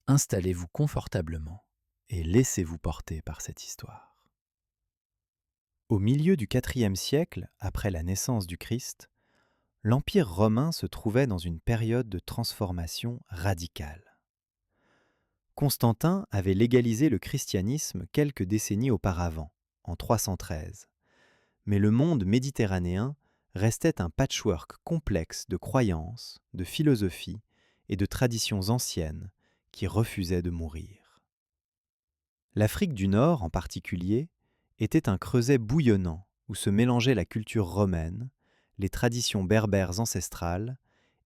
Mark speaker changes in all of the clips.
Speaker 1: Installez-vous confortablement et laissez-vous porter par cette histoire. Au milieu du IVe siècle, après la naissance du Christ, l'Empire romain se trouvait dans une période de transformation radicale. Constantin avait légalisé le christianisme quelques décennies auparavant, en 313, mais le monde méditerranéen restait un patchwork complexe de croyances, de philosophies et de traditions anciennes qui refusaient de mourir. L'Afrique du Nord, en particulier, était un creuset bouillonnant où se mélangeaient la culture romaine, les traditions berbères ancestrales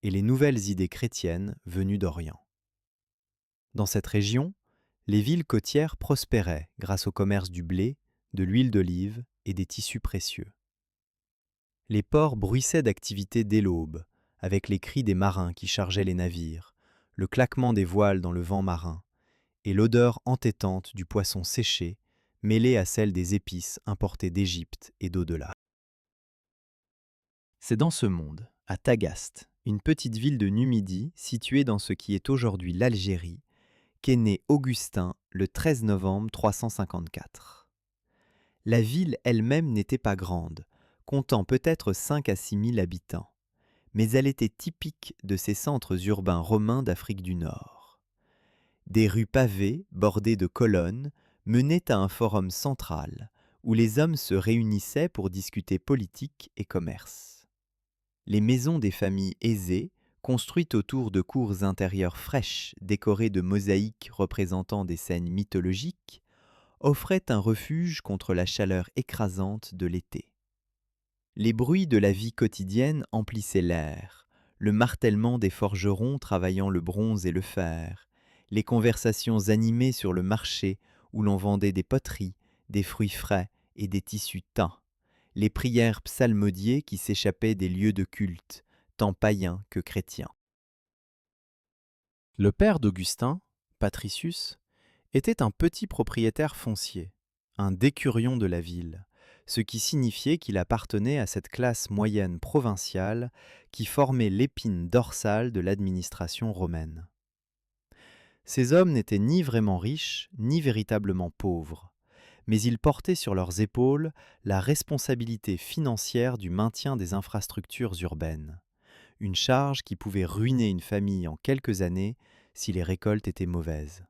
Speaker 1: et les nouvelles idées chrétiennes venues d'Orient. Dans cette région, les villes côtières prospéraient grâce au commerce du blé, de l'huile d'olive et des tissus précieux. Les ports bruissaient d'activité dès l'aube, avec les cris des marins qui chargeaient les navires, le claquement des voiles dans le vent marin, et l'odeur entêtante du poisson séché, mêlée à celle des épices importées d'Égypte et d'au-delà. C'est dans ce monde, à Tagaste, une petite ville de Numidie située dans ce qui est aujourd'hui l'Algérie, qu'est né Augustin le 13 novembre 354. La ville elle-même n'était pas grande, comptant peut-être 5 à 6 000 habitants, mais elle était typique de ces centres urbains romains d'Afrique du Nord. Des rues pavées, bordées de colonnes, menaient à un forum central, où les hommes se réunissaient pour discuter politique et commerce. Les maisons des familles aisées, construites autour de cours intérieures fraîches décorées de mosaïques représentant des scènes mythologiques, offraient un refuge contre la chaleur écrasante de l'été. Les bruits de la vie quotidienne emplissaient l'air, le martèlement des forgerons travaillant le bronze et le fer, les conversations animées sur le marché où l'on vendait des poteries, des fruits frais et des tissus teints, les prières psalmodiées qui s'échappaient des lieux de culte, tant païens que chrétiens. Le père d'Augustin, Patricius, était un petit propriétaire foncier, un décurion de la ville, ce qui signifiait qu'il appartenait à cette classe moyenne provinciale qui formait l'épine dorsale de l'administration romaine. Ces hommes n'étaient ni vraiment riches, ni véritablement pauvres, mais ils portaient sur leurs épaules la responsabilité financière du maintien des infrastructures urbaines, une charge qui pouvait ruiner une famille en quelques années si les récoltes étaient mauvaises.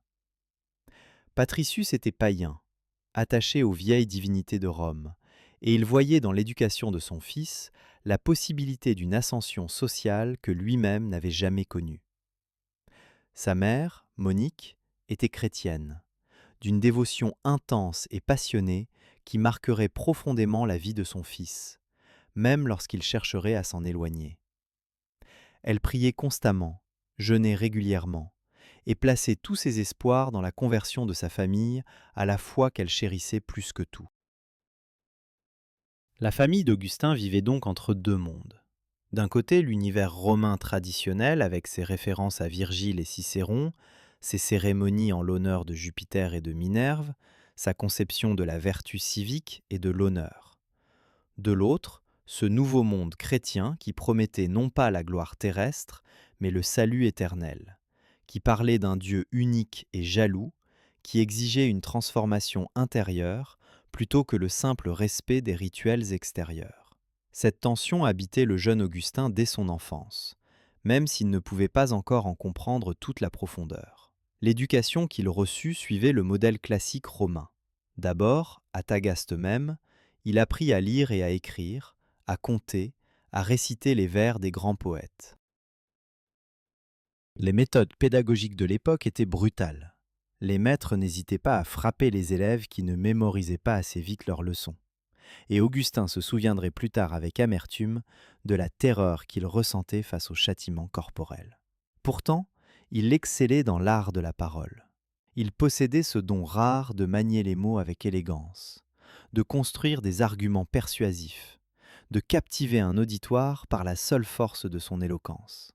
Speaker 1: Patricius était païen, attaché aux vieilles divinités de Rome, et il voyait dans l'éducation de son fils la possibilité d'une ascension sociale que lui-même n'avait jamais connue. Sa mère, Monique, était chrétienne, d'une dévotion intense et passionnée qui marquerait profondément la vie de son fils, même lorsqu'il chercherait à s'en éloigner. Elle priait constamment, jeûnait régulièrement, et plaçait tous ses espoirs dans la conversion de sa famille à la foi qu'elle chérissait plus que tout. La famille d'Augustin vivait donc entre deux mondes. D'un côté, l'univers romain traditionnel avec ses références à Virgile et Cicéron, ses cérémonies en l'honneur de Jupiter et de Minerve, sa conception de la vertu civique et de l'honneur. De l'autre, ce nouveau monde chrétien qui promettait non pas la gloire terrestre, mais le salut éternel, qui parlait d'un Dieu unique et jaloux, qui exigeait une transformation intérieure plutôt que le simple respect des rituels extérieurs. Cette tension habitait le jeune Augustin dès son enfance, même s'il ne pouvait pas encore en comprendre toute la profondeur. L'éducation qu'il reçut suivait le modèle classique romain. D'abord, à Tagaste même, il apprit à lire et à écrire, à compter, à réciter les vers des grands poètes. Les méthodes pédagogiques de l'époque étaient brutales. Les maîtres n'hésitaient pas à frapper les élèves qui ne mémorisaient pas assez vite leurs leçons. Et Augustin se souviendrait plus tard avec amertume de la terreur qu'il ressentait face au châtiment corporel. Pourtant, il excellait dans l'art de la parole. Il possédait ce don rare de manier les mots avec élégance, de construire des arguments persuasifs, de captiver un auditoire par la seule force de son éloquence.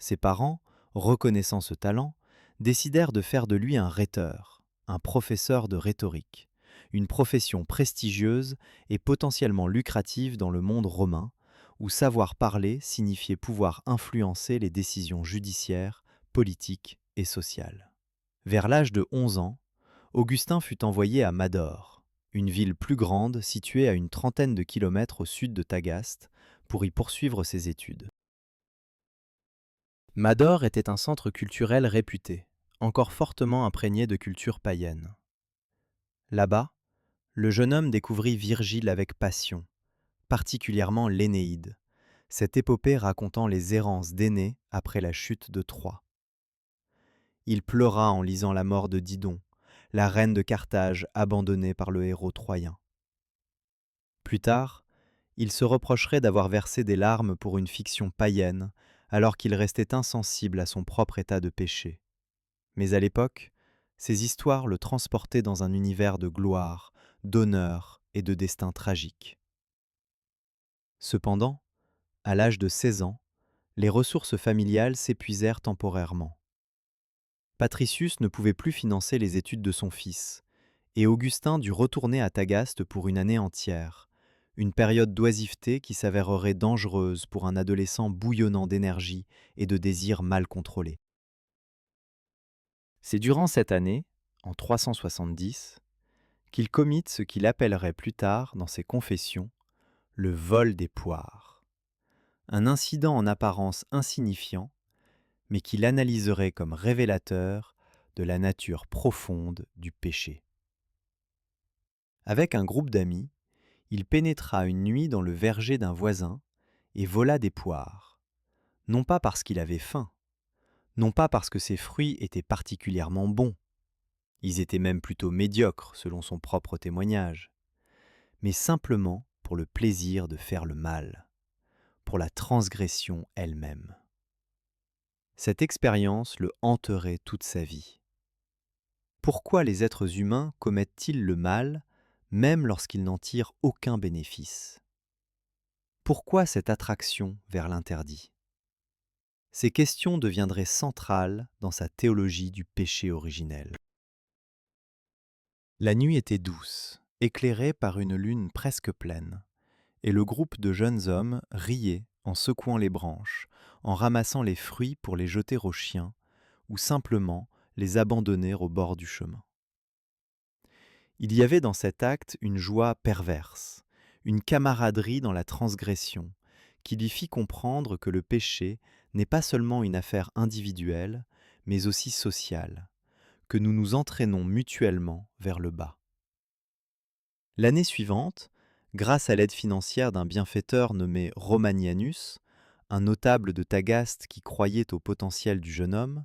Speaker 1: Ses parents, reconnaissant ce talent, décidèrent de faire de lui un rhéteur, un professeur de rhétorique, une profession prestigieuse et potentiellement lucrative dans le monde romain, où savoir parler signifiait pouvoir influencer les décisions judiciaires, politiques et sociales. Vers l'âge de 11 ans, Augustin fut envoyé à Mador, une ville plus grande située à une trentaine de kilomètres au sud de Tagaste, pour y poursuivre ses études. Mador était un centre culturel réputé, encore fortement imprégné de culture païenne. Là-bas, le jeune homme découvrit Virgile avec passion, particulièrement l'Énéide, cette épopée racontant les errances d'Énée après la chute de Troie. Il pleura en lisant la mort de Didon, la reine de Carthage abandonnée par le héros troyen. Plus tard, il se reprocherait d'avoir versé des larmes pour une fiction païenne, alors qu'il restait insensible à son propre état de péché. Mais à l'époque, ces histoires le transportaient dans un univers de gloire, d'honneur et de destin tragique. Cependant, à l'âge de 16 ans, les ressources familiales s'épuisèrent temporairement. Patricius ne pouvait plus financer les études de son fils, et Augustin dut retourner à Tagaste pour une année entière, une période d'oisiveté qui s'avérerait dangereuse pour un adolescent bouillonnant d'énergie et de désirs mal contrôlés. C'est durant cette année, en 370, qu'il commit ce qu'il appellerait plus tard dans ses confessions le vol des poires. Un incident en apparence insignifiant, mais qu'il analyserait comme révélateur de la nature profonde du péché. Avec un groupe d'amis, il pénétra une nuit dans le verger d'un voisin et vola des poires, non pas parce qu'il avait faim, non pas parce que ces fruits étaient particulièrement bons, ils étaient même plutôt médiocres selon son propre témoignage, mais simplement pour le plaisir de faire le mal, pour la transgression elle-même. Cette expérience le hanterait toute sa vie. Pourquoi les êtres humains commettent-ils le mal, même lorsqu'ils n'en tirent aucun bénéfice ? Pourquoi cette attraction vers l'interdit ? Ces questions deviendraient centrales dans sa théologie du péché originel. La nuit était douce, éclairée par une lune presque pleine, et le groupe de jeunes hommes riait en secouant les branches, en ramassant les fruits pour les jeter aux chiens, ou simplement les abandonner au bord du chemin. Il y avait dans cet acte une joie perverse, une camaraderie dans la transgression, qui lui fit comprendre que le péché n'est pas seulement une affaire individuelle, mais aussi sociale, que nous nous entraînons mutuellement vers le bas. L'année suivante, grâce à l'aide financière d'un bienfaiteur nommé Romanianus, un notable de Tagaste qui croyait au potentiel du jeune homme,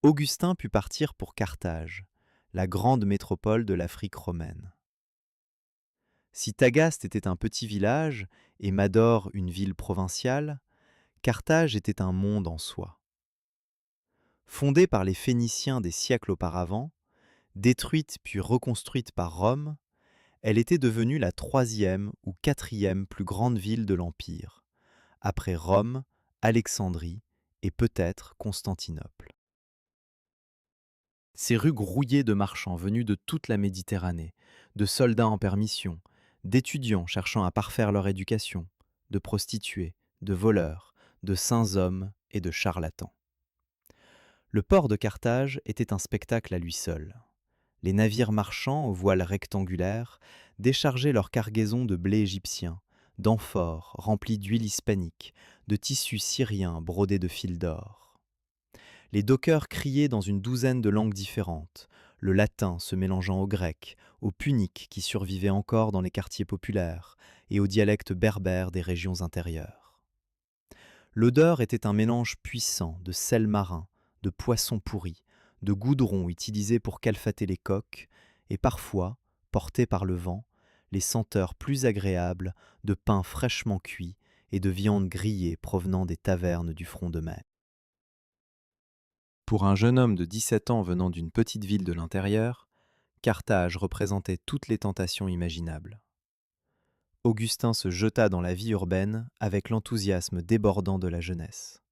Speaker 1: Augustin put partir pour Carthage, la grande métropole de l'Afrique romaine. Si Tagaste était un petit village et Mador une ville provinciale, Carthage était un monde en soi. Fondée par les Phéniciens des siècles auparavant, détruite puis reconstruite par Rome, elle était devenue la troisième ou quatrième plus grande ville de l'Empire, après Rome, Alexandrie et peut-être Constantinople. Ces rues grouillées de marchands venus de toute la Méditerranée, de soldats en permission, d'étudiants cherchant à parfaire leur éducation, de prostituées, de voleurs, de saints hommes et de charlatans. Le port de Carthage était un spectacle à lui seul. Les navires marchands aux voiles rectangulaires déchargeaient leur cargaison de blé égyptien, d'amphores remplies d'huile hispanique, de tissus syriens brodés de fils d'or. Les dockers criaient dans une douzaine de langues différentes, le latin se mélangeant au grec, au punique qui survivait encore dans les quartiers populaires, et au dialecte berbère des régions intérieures. L'odeur était un mélange puissant de sel marin, de poissons pourris, de goudron utilisé pour calfater les coques, et parfois, portés par le vent, les senteurs plus agréables de pain fraîchement cuit et de viande grillée provenant des tavernes du front de mer. Pour un jeune homme de 17 ans venant d'une petite ville de l'intérieur, Carthage représentait toutes les tentations imaginables. Augustin se jeta dans la vie urbaine avec l'enthousiasme débordant de la jeunesse.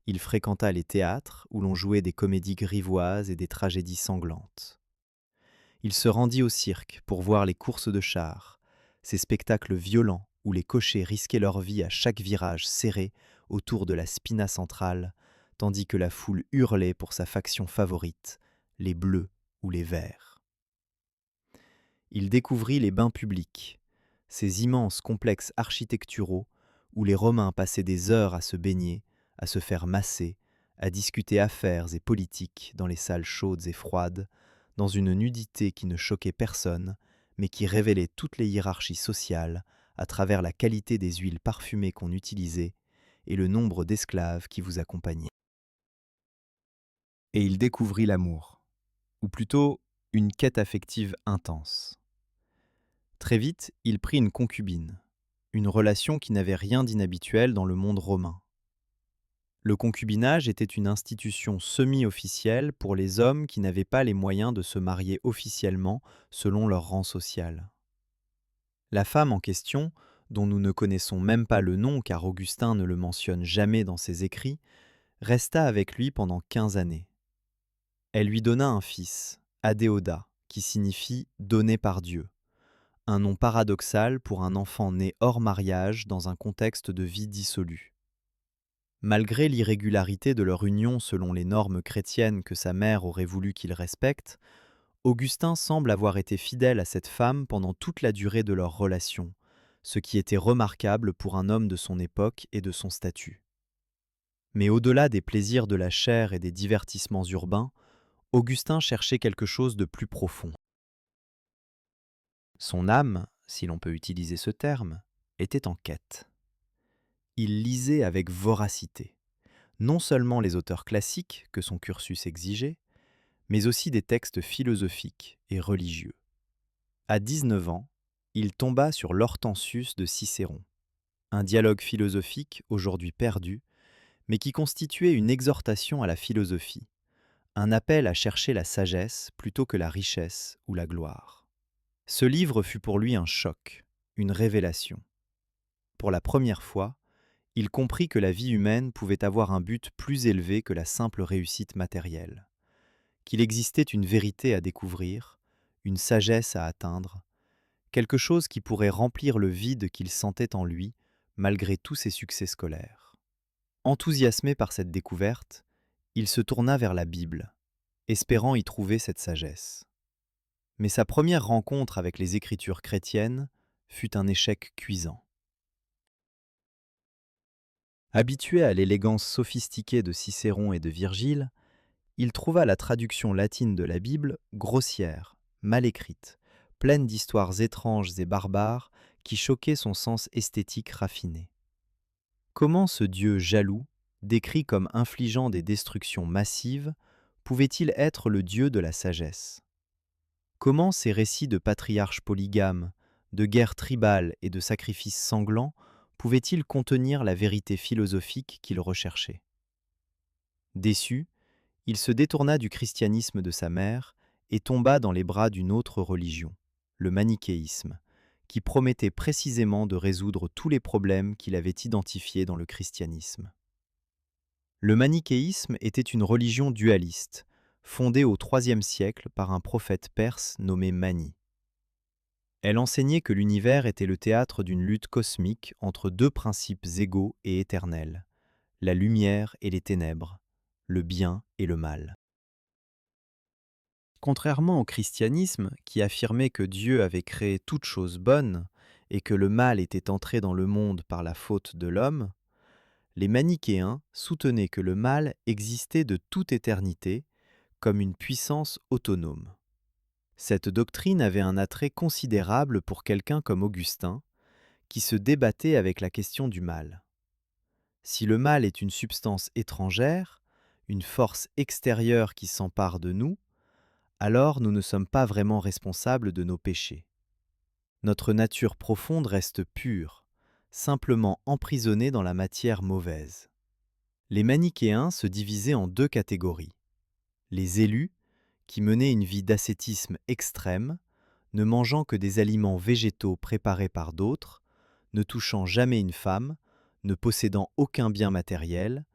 Speaker 1: Il fréquenta les théâtres où l'on jouait des comédies grivoises et des tragédies sanglantes. Il se rendit au cirque pour voir les courses de chars, ces spectacles violents où les cochers risquaient leur vie à chaque virage serré autour de la spina centrale, tandis que la foule hurlait pour sa faction favorite, les bleus ou les verts. Il découvrit les bains publics, ces immenses complexes architecturaux où les Romains passaient des heures à se baigner, à se faire masser, à discuter affaires et politique dans les salles chaudes et froides, dans une nudité qui ne choquait personne, mais qui révélait toutes les hiérarchies sociales à travers la qualité des huiles parfumées qu'on utilisait et le nombre d'esclaves qui vous accompagnaient. Et il découvrit l'amour, ou plutôt une quête affective intense. Très vite, il prit une concubine, une relation qui n'avait rien d'inhabituel dans le monde romain. Le concubinage était une institution semi-officielle pour les hommes qui n'avaient pas les moyens de se marier officiellement selon leur rang social. La femme en question, dont nous ne connaissons même pas le nom car Augustin ne le mentionne jamais dans ses écrits, resta avec lui pendant 15 années. Elle lui donna un fils, Adéoda, qui signifie « donné par Dieu », un nom paradoxal pour un enfant né hors mariage dans un contexte de vie dissolue. Malgré l'irrégularité de leur union selon les normes chrétiennes que sa mère aurait voulu qu'il respecte, Augustin semble avoir été fidèle à cette femme pendant toute la durée de leur relation, ce qui était remarquable pour un homme de son époque et de son statut. Mais au-delà des plaisirs de la chair et des divertissements urbains, Augustin cherchait quelque chose de plus profond. Son âme, si l'on peut utiliser ce terme, était en quête. Il lisait avec voracité, non seulement les auteurs classiques que son cursus exigeait, mais aussi des textes philosophiques et religieux. À 19 ans, il tomba sur l'Hortensius de Cicéron, un dialogue philosophique aujourd'hui perdu, mais qui constituait une exhortation à la philosophie, un appel à chercher la sagesse plutôt que la richesse ou la gloire. Ce livre fut pour lui un choc, une révélation. Pour la première fois, il comprit que la vie humaine pouvait avoir un but plus élevé que la simple réussite matérielle, qu'il existait une vérité à découvrir, une sagesse à atteindre, quelque chose qui pourrait remplir le vide qu'il sentait en lui malgré tous ses succès scolaires. Enthousiasmé par cette découverte, il se tourna vers la Bible, espérant y trouver cette sagesse. Mais sa première rencontre avec les écritures chrétiennes fut un échec cuisant. Habitué à l'élégance sophistiquée de Cicéron et de Virgile, il trouva la traduction latine de la Bible grossière, mal écrite, pleine d'histoires étranges et barbares qui choquaient son sens esthétique raffiné. Comment ce Dieu jaloux, décrit comme infligeant des destructions massives, pouvait-il être le Dieu de la sagesse ? Comment ces récits de patriarches polygames, de guerres tribales et de sacrifices sanglants pouvaient-ils contenir la vérité philosophique qu'il recherchait ? Déçu, il se détourna du christianisme de sa mère et tomba dans les bras d'une autre religion, le manichéisme, qui promettait précisément de résoudre tous les problèmes qu'il avait identifiés dans le christianisme. Le manichéisme était une religion dualiste, fondée au IIIe siècle par un prophète perse nommé Mani. Elle enseignait que l'univers était le théâtre d'une lutte cosmique entre deux principes égaux et éternels, la lumière et les ténèbres, le bien et le mal. Contrairement au christianisme, qui affirmait que Dieu avait créé toute chose bonne et que le mal était entré dans le monde par la faute de l'homme, les manichéens soutenaient que le mal existait de toute éternité comme une puissance autonome. Cette doctrine avait un attrait considérable pour quelqu'un comme Augustin, qui se débattait avec la question du mal. Si le mal est une substance étrangère, une force extérieure qui s'empare de nous, alors nous ne sommes pas vraiment responsables de nos péchés. Notre nature profonde reste pure, simplement emprisonnée dans la matière mauvaise. Les manichéens se divisaient en deux catégories. Les élus, qui menaient une vie d'ascétisme extrême, ne mangeant que des aliments végétaux préparés par d'autres, ne touchant jamais une femme, ne possédant aucun bien matériel,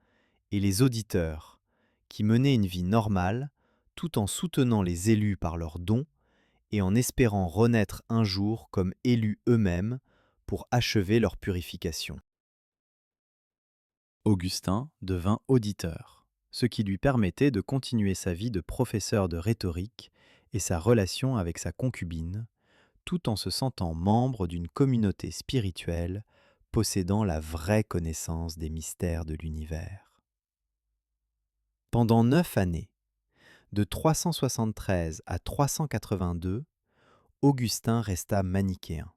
Speaker 1: et les auditeurs, qui menaient une vie normale, tout en soutenant les élus par leurs dons et en espérant renaître un jour comme élus eux-mêmes pour achever leur purification. Augustin devint auditeur. ce qui lui permettait de continuer sa vie de professeur de rhétorique et sa relation avec sa concubine, tout en se sentant membre d'une communauté spirituelle possédant la vraie connaissance des mystères de l'univers. Pendant 9 années, de 373 à 382, Augustin resta manichéen.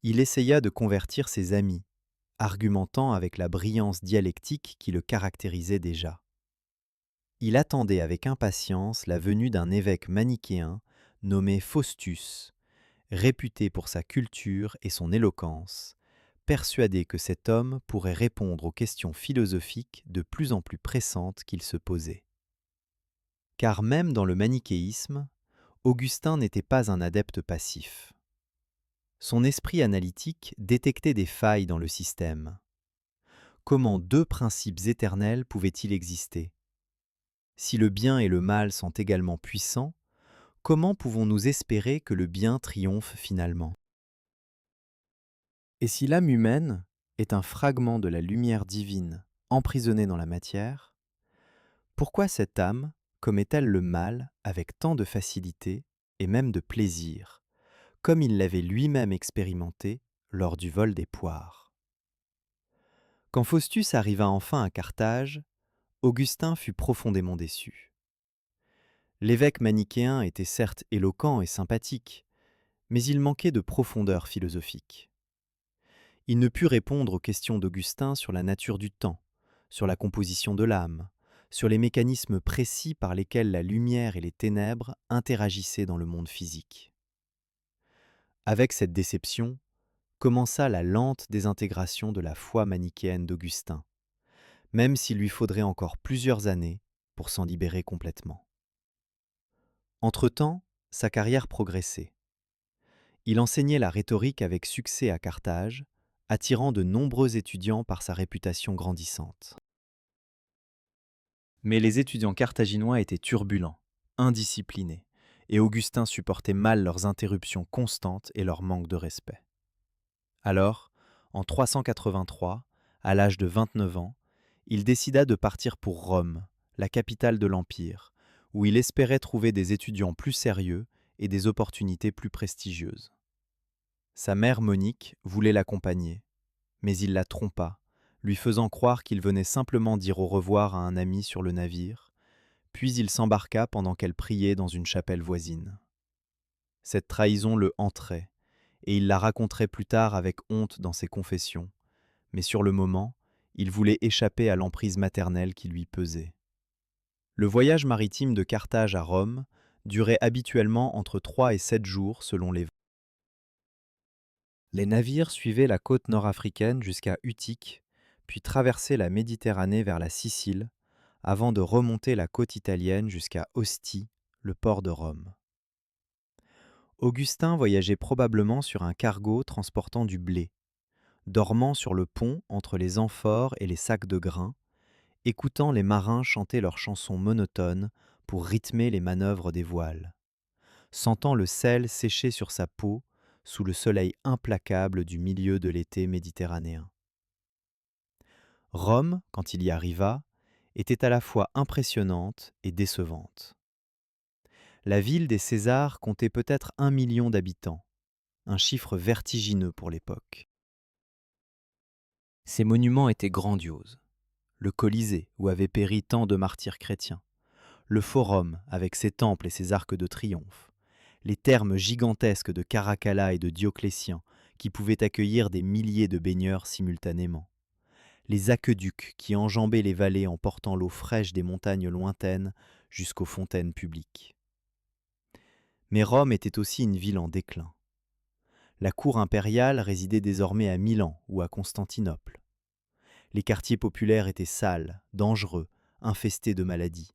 Speaker 1: Il essaya de convertir ses amis, argumentant avec la brillance dialectique qui le caractérisait déjà. Il attendait avec impatience la venue d'un évêque manichéen nommé Faustus, réputé pour sa culture et son éloquence, persuadé que cet homme pourrait répondre aux questions philosophiques de plus en plus pressantes qu'il se posait. Car même dans le manichéisme, Augustin n'était pas un adepte passif. Son esprit analytique détectait des failles dans le système. Comment deux principes éternels pouvaient-ils exister ? Si le bien et le mal sont également puissants, comment pouvons-nous espérer que le bien triomphe finalement ? Et si l'âme humaine est un fragment de la lumière divine emprisonnée dans la matière, pourquoi cette âme commet-elle le mal avec tant de facilité et même de plaisir, comme il l'avait lui-même expérimenté lors du vol des poires ? Quand Faustus arriva enfin à Carthage, Augustin fut profondément déçu. L'évêque manichéen était certes éloquent et sympathique, mais il manquait de profondeur philosophique. Il ne put répondre aux questions d'Augustin sur la nature du temps, sur la composition de l'âme, sur les mécanismes précis par lesquels la lumière et les ténèbres interagissaient dans le monde physique. Avec cette déception, commença la lente désintégration de la foi manichéenne d'Augustin, même s'il lui faudrait encore plusieurs années pour s'en libérer complètement. Entre-temps, sa carrière progressait. Il enseignait la rhétorique avec succès à Carthage, attirant de nombreux étudiants par sa réputation grandissante. Mais les étudiants carthaginois étaient turbulents, indisciplinés, et Augustin supportait mal leurs interruptions constantes et leur manque de respect. Alors, en 383, à l'âge de 29 ans, il décida de partir pour Rome, la capitale de l'Empire, où il espérait trouver des étudiants plus sérieux et des opportunités plus prestigieuses. Sa mère Monique voulait l'accompagner, mais il la trompa, lui faisant croire qu'il venait simplement dire au revoir à un ami sur le navire, puis il s'embarqua pendant qu'elle priait dans une chapelle voisine. Cette trahison le hanterait, et il la raconterait plus tard avec honte dans ses confessions, mais sur le moment, il voulait échapper à l'emprise maternelle qui lui pesait. Le voyage maritime de Carthage à Rome durait habituellement entre 3 et 7 jours selon les vents. Les navires suivaient la côte nord-africaine jusqu'à Utique, puis traversaient la Méditerranée vers la Sicile, avant de remonter la côte italienne jusqu'à Ostie, le port de Rome. Augustin voyageait probablement sur un cargo transportant du blé, dormant sur le pont entre les amphores et les sacs de grains, écoutant les marins chanter leurs chansons monotones pour rythmer les manœuvres des voiles, sentant le sel sécher sur sa peau sous le soleil implacable du milieu de l'été méditerranéen. Rome, quand il y arriva, était à la fois impressionnante et décevante. La ville des Césars comptait peut-être 1 million d'habitants, un chiffre vertigineux pour l'époque. Ses monuments étaient grandioses. Le Colisée, où avaient péri tant de martyrs chrétiens, le Forum, avec ses temples et ses arcs de triomphe, les thermes gigantesques de Caracalla et de Dioclétien, qui pouvaient accueillir des milliers de baigneurs simultanément, les aqueducs qui enjambaient les vallées en portant l'eau fraîche des montagnes lointaines jusqu'aux fontaines publiques. Mais Rome était aussi une ville en déclin. La cour impériale résidait désormais à Milan ou à Constantinople. Les quartiers populaires étaient sales, dangereux, infestés de maladies.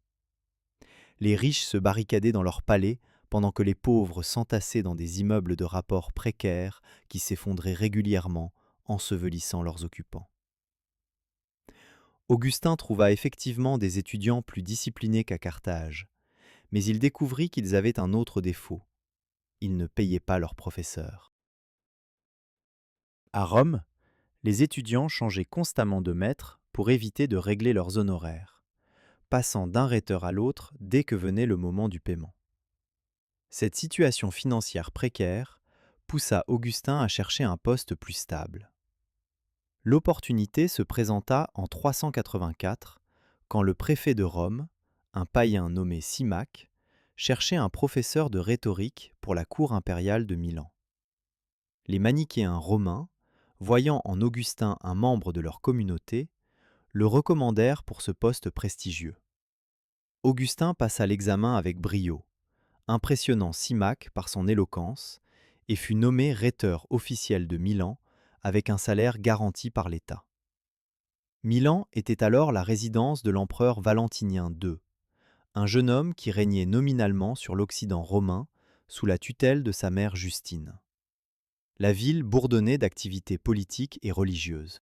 Speaker 1: Les riches se barricadaient dans leurs palais pendant que les pauvres s'entassaient dans des immeubles de rapport précaires qui s'effondraient régulièrement, ensevelissant leurs occupants. Augustin trouva effectivement des étudiants plus disciplinés qu'à Carthage, mais il découvrit qu'ils avaient un autre défaut. Ils ne payaient pas leurs professeurs. À Rome, les étudiants changeaient constamment de maître pour éviter de régler leurs honoraires, passant d'un rhéteur à l'autre dès que venait le moment du paiement. Cette situation financière précaire poussa Augustin à chercher un poste plus stable. L'opportunité se présenta en 384 quand le préfet de Rome, un païen nommé Symaque, cherchait un professeur de rhétorique pour la cour impériale de Milan. Les manichéens romains, voyant en Augustin un membre de leur communauté, le recommandèrent pour ce poste prestigieux. Augustin passa l'examen avec brio, impressionnant Symaque par son éloquence, et fut nommé rhéteur officiel de Milan avec un salaire garanti par l'État. Milan était alors la résidence de l'empereur Valentinien II, un jeune homme qui régnait nominalement sur l'Occident romain sous la tutelle de sa mère Justine. La ville bourdonnait d'activités politiques et religieuses.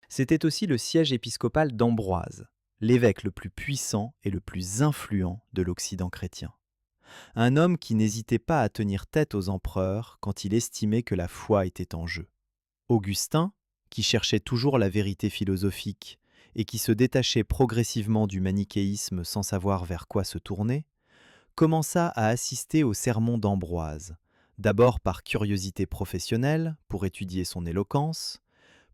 Speaker 1: C'était aussi le siège épiscopal d'Ambroise, l'évêque le plus puissant et le plus influent de l'Occident chrétien. Un homme qui n'hésitait pas à tenir tête aux empereurs quand il estimait que la foi était en jeu. Augustin, qui cherchait toujours la vérité philosophique et qui se détachait progressivement du manichéisme sans savoir vers quoi se tourner, commença à assister au sermon d'Ambroise, d'abord par curiosité professionnelle pour étudier son éloquence,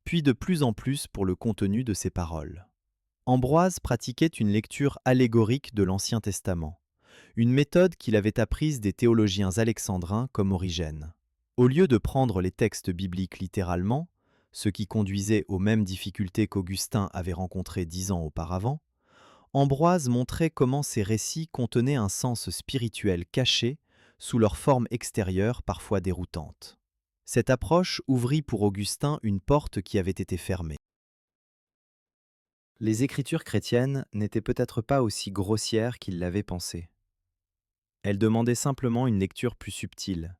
Speaker 1: puis de plus en plus pour le contenu de ses paroles. Ambroise pratiquait une lecture allégorique de l'Ancien Testament, une méthode qu'il avait apprise des théologiens alexandrins comme Origène. Au lieu de prendre les textes bibliques littéralement, ce qui conduisait aux mêmes difficultés qu'Augustin avait rencontrées 10 ans auparavant, Ambroise montrait comment ces récits contenaient un sens spirituel caché sous leur forme extérieure parfois déroutante. Cette approche ouvrit pour Augustin une porte qui avait été fermée. Les écritures chrétiennes n'étaient peut-être pas aussi grossières qu'il l'avait pensé. Elles demandaient simplement une lecture plus subtile,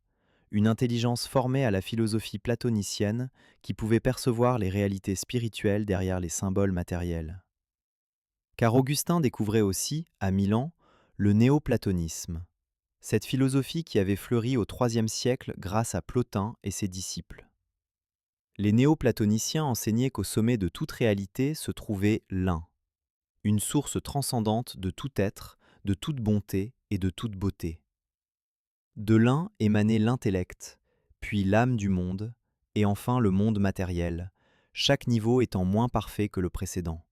Speaker 1: une intelligence formée à la philosophie platonicienne qui pouvait percevoir les réalités spirituelles derrière les symboles matériels. Car Augustin découvrait aussi, à Milan, le néoplatonisme, cette philosophie qui avait fleuri au IIIe siècle grâce à Plotin et ses disciples. Les néoplatoniciens enseignaient qu'au sommet de toute réalité se trouvait l'un, une source transcendante de tout être, de toute bonté et de toute beauté. De l'un émanait l'intellect, puis l'âme du monde, et enfin le monde matériel, chaque niveau étant moins parfait que le précédent.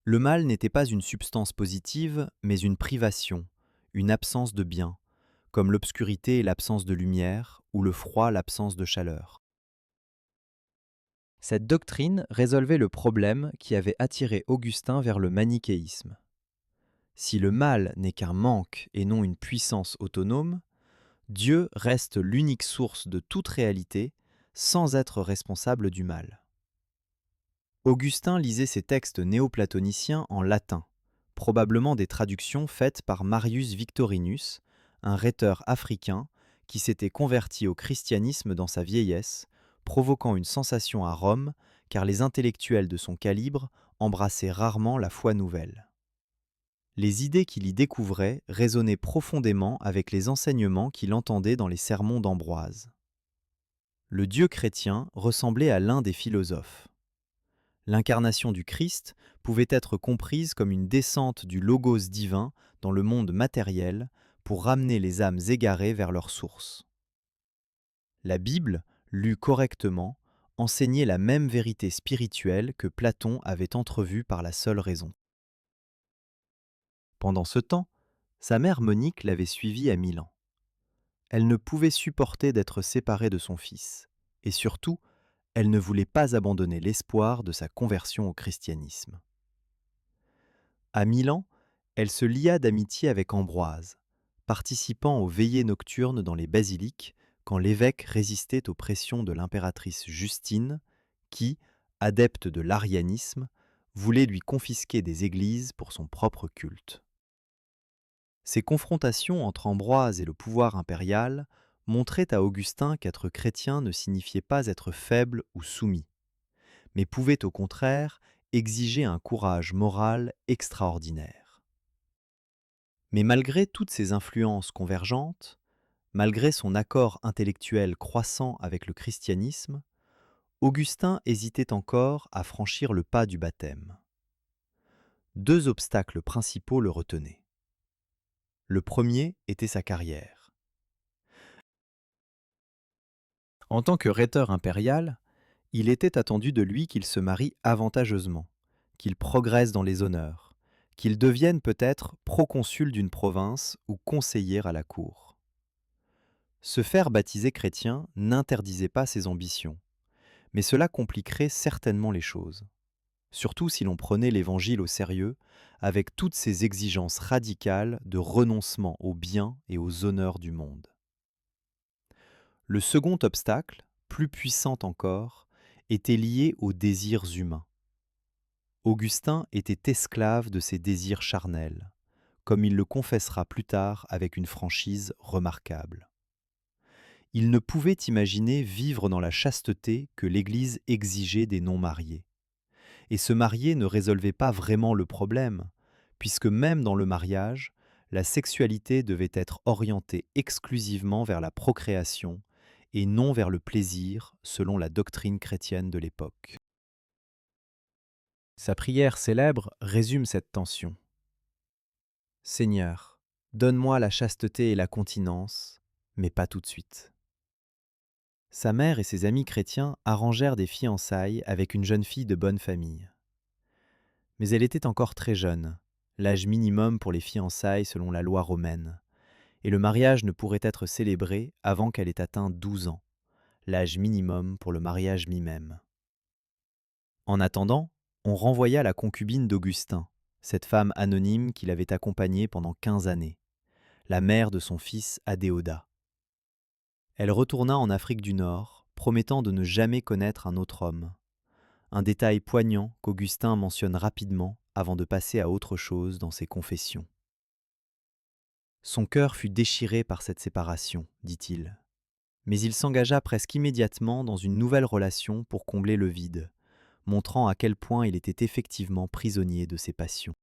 Speaker 1: Le mal n'était pas une substance positive, mais une privation, une absence de bien, comme l'obscurité et l'absence de lumière, ou le froid l'absence de chaleur. Cette doctrine résolvait le problème qui avait attiré Augustin vers le manichéisme. Si le mal n'est qu'un manque et non une puissance autonome, Dieu reste l'unique source de toute réalité sans être responsable du mal. Augustin lisait ces textes néoplatoniciens en latin, probablement des traductions faites par Marius Victorinus, un rhéteur africain qui s'était converti au christianisme dans sa vieillesse, provoquant une sensation à Rome car les intellectuels de son calibre embrassaient rarement la foi nouvelle. Les idées qu'il y découvrait résonnaient profondément avec les enseignements qu'il entendait dans les sermons d'Ambroise. Le Dieu chrétien ressemblait à l'un des philosophes. L'incarnation du Christ pouvait être comprise comme une descente du logos divin dans le monde matériel pour ramener les âmes égarées vers leur source. La Bible, lue correctement, enseignait la même vérité spirituelle que Platon avait entrevue par la seule raison. Pendant ce temps, sa mère Monique l'avait suivi à Milan. Elle ne pouvait supporter d'être séparée de son fils, et surtout, elle ne voulait pas abandonner l'espoir de sa conversion au christianisme. À Milan, elle se lia d'amitié avec Ambroise, participant aux veillées nocturnes dans les basiliques quand l'évêque résistait aux pressions de l'impératrice Justine, qui, adepte de l'arianisme, voulait lui confisquer des églises pour son propre culte. Ces confrontations entre Ambroise et le pouvoir impérial montraient à Augustin qu'être chrétien ne signifiait pas être faible ou soumis, mais pouvait au contraire exiger un courage moral extraordinaire. Mais malgré toutes ces influences convergentes, malgré son accord intellectuel croissant avec le christianisme, Augustin hésitait encore à franchir le pas du baptême. Deux obstacles principaux le retenaient. Le premier était sa carrière. En tant que rhéteur impérial, il était attendu de lui qu'il se marie avantageusement, qu'il progresse dans les honneurs, qu'il devienne peut-être proconsul d'une province ou conseiller à la cour. Se faire baptiser chrétien n'interdisait pas ses ambitions, mais cela compliquerait certainement les choses, surtout si l'on prenait l'Évangile au sérieux, avec toutes ses exigences radicales de renoncement aux biens et aux honneurs du monde. Le second obstacle, plus puissant encore, était lié aux désirs humains. Augustin était esclave de ses désirs charnels, comme il le confessera plus tard avec une franchise remarquable. Il ne pouvait imaginer vivre dans la chasteté que l'Église exigeait des non-mariés. Et se marier ne résolvait pas vraiment le problème, puisque même dans le mariage, la sexualité devait être orientée exclusivement vers la procréation et non vers le plaisir, selon la doctrine chrétienne de l'époque. Sa prière célèbre résume cette tension. Seigneur, donne-moi la chasteté et la continence, mais pas tout de suite. Sa mère et ses amis chrétiens arrangèrent des fiançailles avec une jeune fille de bonne famille. Mais elle était encore très jeune, l'âge minimum pour les fiançailles selon la loi romaine, et le mariage ne pourrait être célébré avant qu'elle ait atteint 12 ans, l'âge minimum pour le mariage mi-même. En attendant, on renvoya la concubine d'Augustin, cette femme anonyme qui l'avait accompagnée pendant 15 années, la mère de son fils Adéodat. Elle retourna en Afrique du Nord, promettant de ne jamais connaître un autre homme. Un détail poignant qu'Augustin mentionne rapidement avant de passer à autre chose dans ses confessions. Son cœur fut déchiré par cette séparation, dit-il. Mais il s'engagea presque immédiatement dans une nouvelle relation pour combler le vide, montrant à quel point il était effectivement prisonnier de ses passions.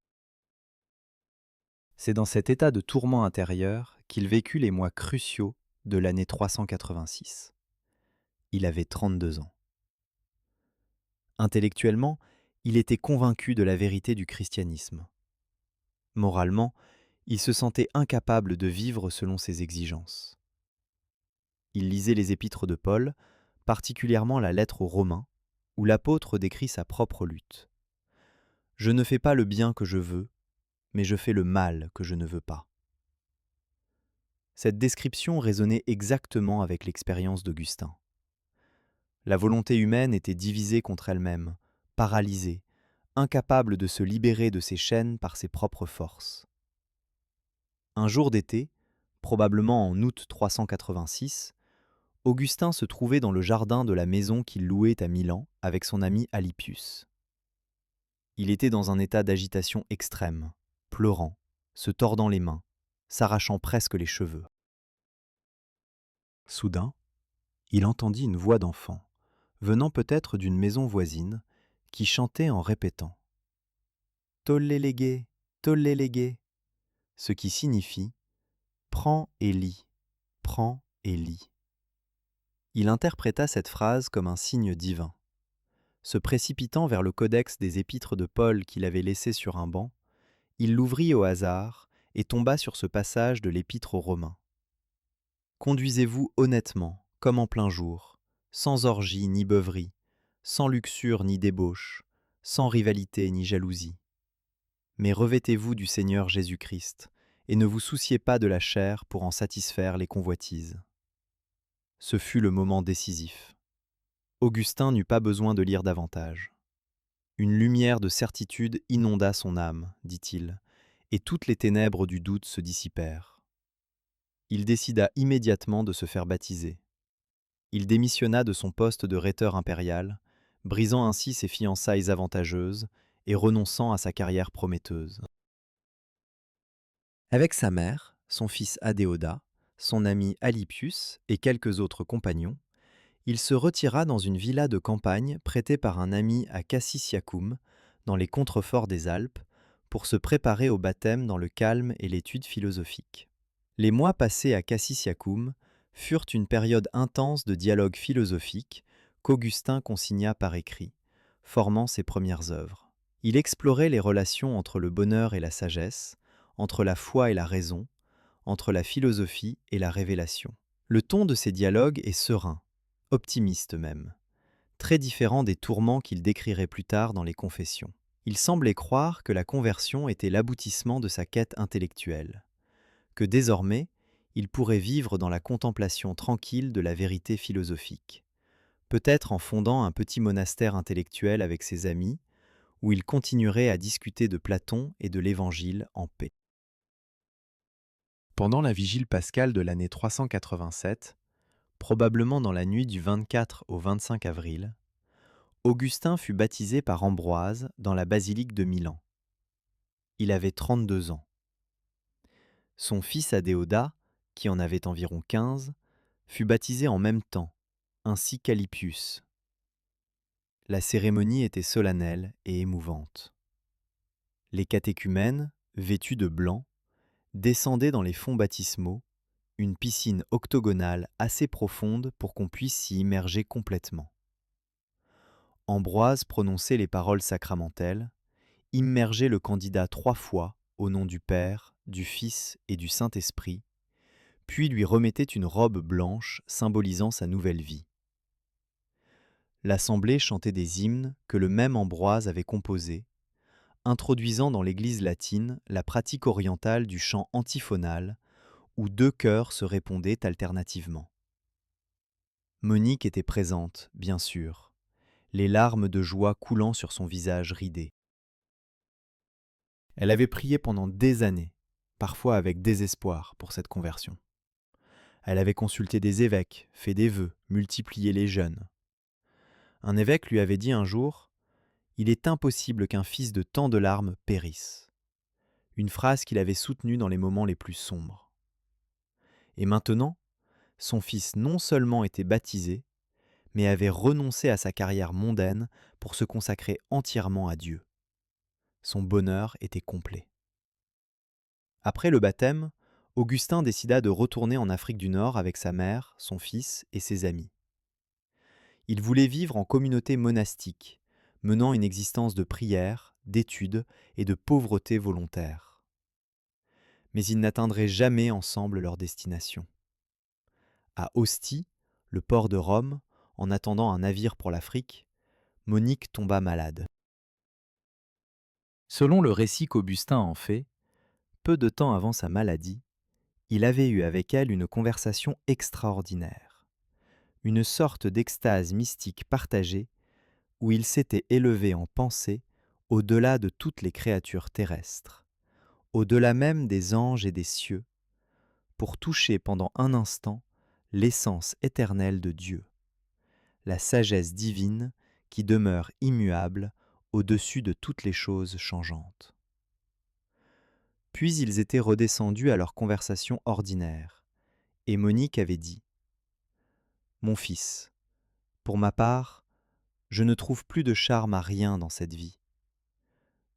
Speaker 1: C'est dans cet état de tourment intérieur qu'il vécut les mois cruciaux de l'année 386. Il avait 32 ans. Intellectuellement, il était convaincu de la vérité du christianisme. Moralement, il se sentait incapable de vivre selon ses exigences. Il lisait les épîtres de Paul, particulièrement la lettre aux Romains, où l'apôtre décrit sa propre lutte. « Je ne fais pas le bien que je veux, mais je fais le mal que je ne veux pas. » Cette description résonnait exactement avec l'expérience d'Augustin. La volonté humaine était divisée contre elle-même, paralysée, incapable de se libérer de ses chaînes par ses propres forces. Un jour d'été, probablement en août 386, Augustin se trouvait dans le jardin de la maison qu'il louait à Milan avec son ami Alypius. Il était dans un état d'agitation extrême, pleurant, se tordant les mains, s'arrachant presque les cheveux. Soudain, il entendit une voix d'enfant, venant peut-être d'une maison voisine, qui chantait en répétant « Tollélégué, tollélégué », ce qui signifie « Prends et lis, prends et lis ». Il interpréta cette phrase comme un signe divin. Se précipitant vers le codex des épîtres de Paul qu'il avait laissé sur un banc, il l'ouvrit au hasard et tomba sur ce passage de l'épître aux Romains. « Conduisez-vous honnêtement, comme en plein jour, sans orgie ni beuverie, sans luxure ni débauche, sans rivalité ni jalousie. Mais revêtez-vous du Seigneur Jésus-Christ, et ne vous souciez pas de la chair pour en satisfaire les convoitises. » Ce fut le moment décisif. Augustin n'eut pas besoin de lire davantage. Une lumière de certitude inonda son âme, dit-il, et toutes les ténèbres du doute se dissipèrent. Il décida immédiatement de se faire baptiser. Il démissionna de son poste de rhéteur impérial, brisant ainsi ses fiançailles avantageuses et renonçant à sa carrière prometteuse. Avec sa mère, son fils Adéodat, son ami Alypius et quelques autres compagnons, il se retira dans une villa de campagne prêtée par un ami à Cassisiacum, dans les contreforts des Alpes, pour se préparer au baptême dans le calme et l'étude philosophique. Les mois passés à Cassisiacum furent une période intense de dialogue philosophique qu'Augustin consigna par écrit, formant ses premières œuvres. Il explorait les relations entre le bonheur et la sagesse, entre la foi et la raison, entre la philosophie et la révélation. Le ton de ses dialogues est serein, optimiste même, très différent des tourments qu'il décrirait plus tard dans les Confessions. Il semblait croire que la conversion était l'aboutissement de sa quête intellectuelle, que désormais, il pourrait vivre dans la contemplation tranquille de la vérité philosophique, peut-être en fondant un petit monastère intellectuel avec ses amis, où il continuerait à discuter de Platon et de l'Évangile en paix. Pendant la vigile pascale de l'année 387, probablement dans la nuit du 24 au 25 avril, Augustin fut baptisé par Ambroise dans la basilique de Milan. Il avait 32 ans. Son fils Adéodat, qui en avait environ 15, fut baptisé en même temps, ainsi qu'Alypius. La cérémonie était solennelle et émouvante. Les catéchumènes, vêtus de blanc, descendaient dans les fonts baptismaux, une piscine octogonale assez profonde pour qu'on puisse s'y immerger complètement. Ambroise prononçait les paroles sacramentelles, immergeait le candidat 3 fois au nom du Père, du Fils et du Saint-Esprit, puis lui remettait une robe blanche symbolisant sa nouvelle vie. L'assemblée chantait des hymnes que le même Ambroise avait composés, introduisant dans l'Église latine la pratique orientale du chant antiphonal, où 2 chœurs se répondaient alternativement. Monique était présente, bien sûr, les larmes de joie coulant sur son visage ridé. Elle avait prié pendant des années, parfois avec désespoir, pour cette conversion. Elle avait consulté des évêques, fait des vœux, multiplié les jeûnes. Un évêque lui avait dit un jour « Il est impossible qu'un fils de tant de larmes périsse », une phrase qu'il avait soutenue dans les moments les plus sombres. Et maintenant, son fils non seulement était baptisé, mais avait renoncé à sa carrière mondaine pour se consacrer entièrement à Dieu. Son bonheur était complet. Après le baptême, Augustin décida de retourner en Afrique du Nord avec sa mère, son fils et ses amis. Il voulait vivre en communauté monastique, menant une existence de prière, d'études et de pauvreté volontaire. Mais ils n'atteindraient jamais ensemble leur destination. À Ostie, le port de Rome, en attendant un navire pour l'Afrique, Monique tomba malade. Selon le récit qu'Augustin en fait, peu de temps avant sa maladie, il avait eu avec elle une conversation extraordinaire, une sorte d'extase mystique partagée où il s'était élevé en pensée au-delà de toutes les créatures terrestres, au-delà même des anges et des cieux, pour toucher pendant un instant l'essence éternelle de Dieu, la sagesse divine qui demeure immuable au-dessus de toutes les choses changeantes. Puis ils étaient redescendus à leur conversation ordinaire, et Monique avait dit « Mon fils, pour ma part, je ne trouve plus de charme à rien dans cette vie.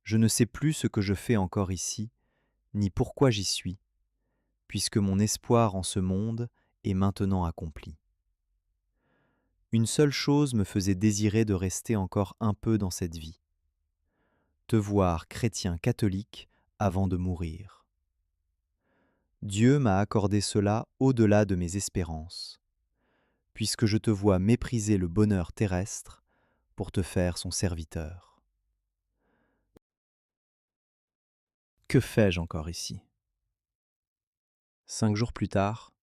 Speaker 1: Je ne sais plus ce que je fais encore ici, ni pourquoi j'y suis, puisque mon espoir en ce monde est maintenant accompli. Une seule chose me faisait désirer de rester encore un peu dans cette vie, te voir chrétien catholique avant de mourir. Dieu m'a accordé cela au-delà de mes espérances, puisque je te vois mépriser le bonheur terrestre pour te faire son serviteur. Que fais-je encore ici ? 5 jours plus tard,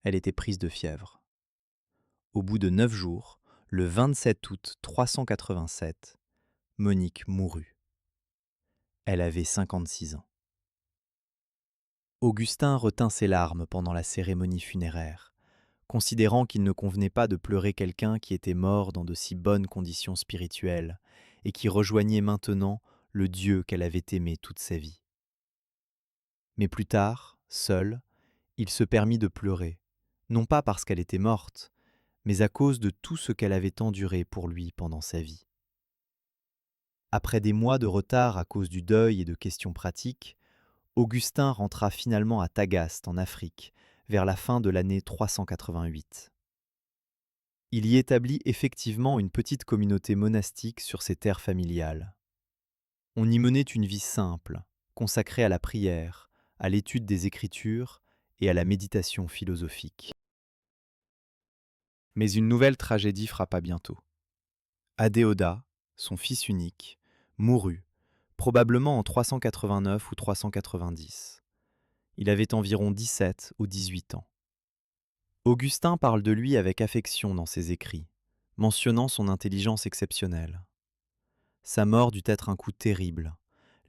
Speaker 1: elle était prise de fièvre. Au bout de 9 jours, le 27 août 387, Monique mourut. Elle avait 56 ans. Augustin retint ses larmes pendant la cérémonie funéraire, considérant qu'il ne convenait pas de pleurer quelqu'un qui était mort dans de si bonnes conditions spirituelles et qui rejoignait maintenant le Dieu qu'elle avait aimé toute sa vie. Mais plus tard, seul, il se permit de pleurer, non pas parce qu'elle était morte, mais à cause de tout ce qu'elle avait enduré pour lui pendant sa vie. Après des mois de retard à cause du deuil et de questions pratiques, Augustin rentra finalement à Tagaste en Afrique vers la fin de l'année 388. Il y établit effectivement une petite communauté monastique sur ses terres familiales. On y menait une vie simple, consacrée à la prière, à l'étude des Écritures et à la méditation philosophique. Mais une nouvelle tragédie frappa bientôt. Adéodat, son fils unique, mourut, probablement en 389 ou 390. Il avait environ 17 ou 18 ans. Augustin parle de lui avec affection dans ses écrits, mentionnant son intelligence exceptionnelle. Sa mort dut être un coup terrible,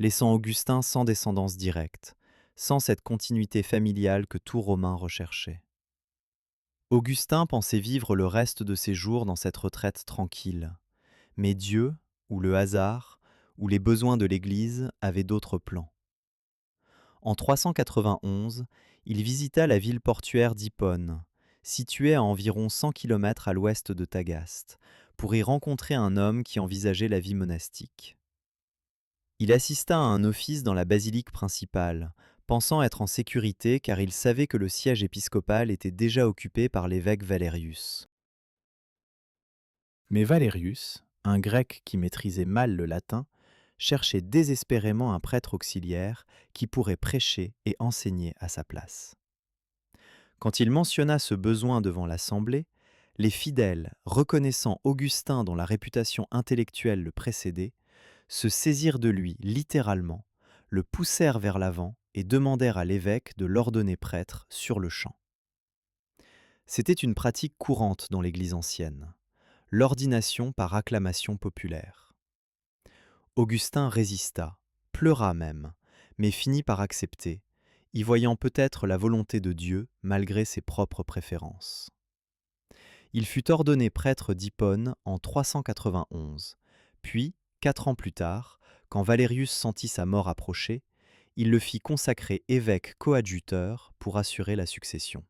Speaker 1: laissant Augustin sans descendance directe, sans cette continuité familiale que tout Romain recherchait. Augustin pensait vivre le reste de ses jours dans cette retraite tranquille, mais Dieu, ou le hasard, ou les besoins de l'Église avaient d'autres plans. En 391, il visita la ville portuaire d'Hippone, située à environ 100 km à l'ouest de Tagaste, pour y rencontrer un homme qui envisageait la vie monastique. Il assista à un office dans la basilique principale, pensant être en sécurité car il savait que le siège épiscopal était déjà occupé par l'évêque Valerius. Mais Valerius, un grec qui maîtrisait mal le latin, cherchait désespérément un prêtre auxiliaire qui pourrait prêcher et enseigner à sa place. Quand il mentionna ce besoin devant l'assemblée, les fidèles, reconnaissant Augustin dont la réputation intellectuelle le précédait, se saisirent de lui littéralement, le poussèrent vers l'avant et demandèrent à l'évêque de l'ordonner prêtre sur le champ. C'était une pratique courante dans l'Église ancienne, l'ordination par acclamation populaire. Augustin résista, pleura même, mais finit par accepter, y voyant peut-être la volonté de Dieu malgré ses propres préférences. Il fut ordonné prêtre d'Hippone en 391, puis, 4 ans plus tard, quand Valerius sentit sa mort approcher, il le fit consacrer évêque coadjuteur pour assurer la succession.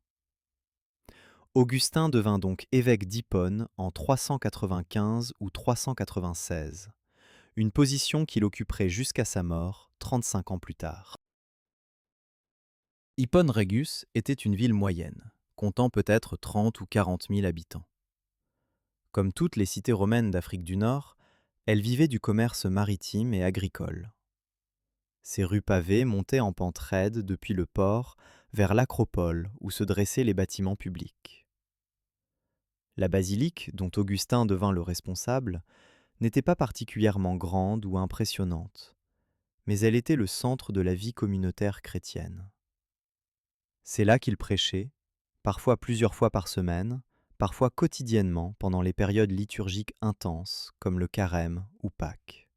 Speaker 1: Augustin devint donc évêque d'Hippone en 395 ou 396, une position qu'il occuperait jusqu'à sa mort 35 ans plus tard. Hippone Regius était une ville moyenne, comptant peut-être 30 ou 40 000 habitants. Comme toutes les cités romaines d'Afrique du Nord, elle vivait du commerce maritime et agricole. Ses rues pavées montaient en pente raide depuis le port vers l'acropole où se dressaient les bâtiments publics. La basilique, dont Augustin devint le responsable, n'était pas particulièrement grande ou impressionnante, mais elle était le centre de la vie communautaire chrétienne. C'est là qu'il prêchait, parfois plusieurs fois par semaine, parfois quotidiennement pendant les périodes liturgiques intenses comme le carême ou Pâques.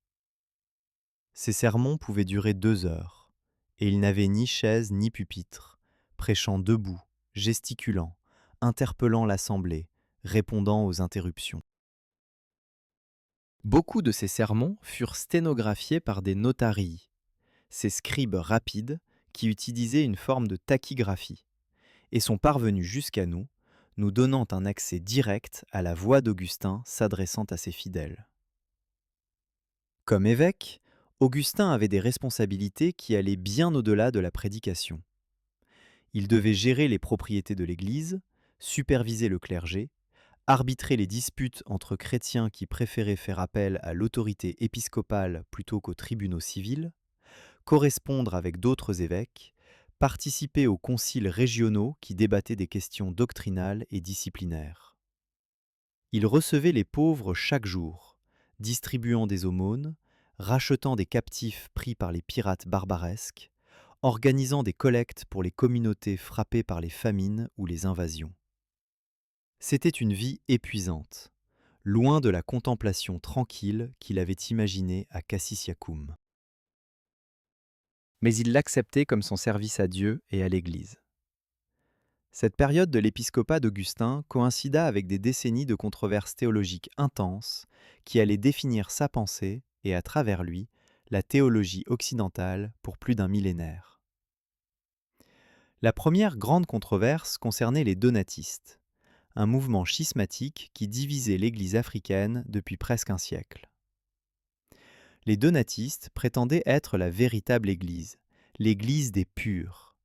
Speaker 1: Ces sermons pouvaient durer 2 heures, et il n'avait ni chaise ni pupitre, prêchant debout, gesticulant, interpellant l'assemblée, répondant aux interruptions. Beaucoup de ces sermons furent sténographiés par des notarii, ces scribes rapides qui utilisaient une forme de tachygraphie, et sont parvenus jusqu'à nous, nous donnant un accès direct à la voix d'Augustin s'adressant à ses fidèles. Comme évêque, Augustin avait des responsabilités qui allaient bien au-delà de la prédication. Il devait gérer les propriétés de l'Église, superviser le clergé, arbitrer les disputes entre chrétiens qui préféraient faire appel à l'autorité épiscopale plutôt qu'aux tribunaux civils, correspondre avec d'autres évêques, participer aux conciles régionaux qui débattaient des questions doctrinales et disciplinaires. Il recevait les pauvres chaque jour, distribuant des aumônes, rachetant des captifs pris par les pirates barbaresques, organisant des collectes pour les communautés frappées par les famines ou les invasions. C'était une vie épuisante, loin de la contemplation tranquille qu'il avait imaginée à Cassisiacum. Mais il l'acceptait comme son service à Dieu et à l'Église. Cette période de l'épiscopat d'Augustin coïncida avec des décennies de controverses théologiques intenses qui allaient définir sa pensée et, à travers lui, la théologie occidentale pour plus d'un millénaire. La première grande controverse concernait les donatistes, un mouvement schismatique qui divisait l'Église africaine depuis presque un siècle. Les donatistes prétendaient être la véritable Église, l'Église des purs,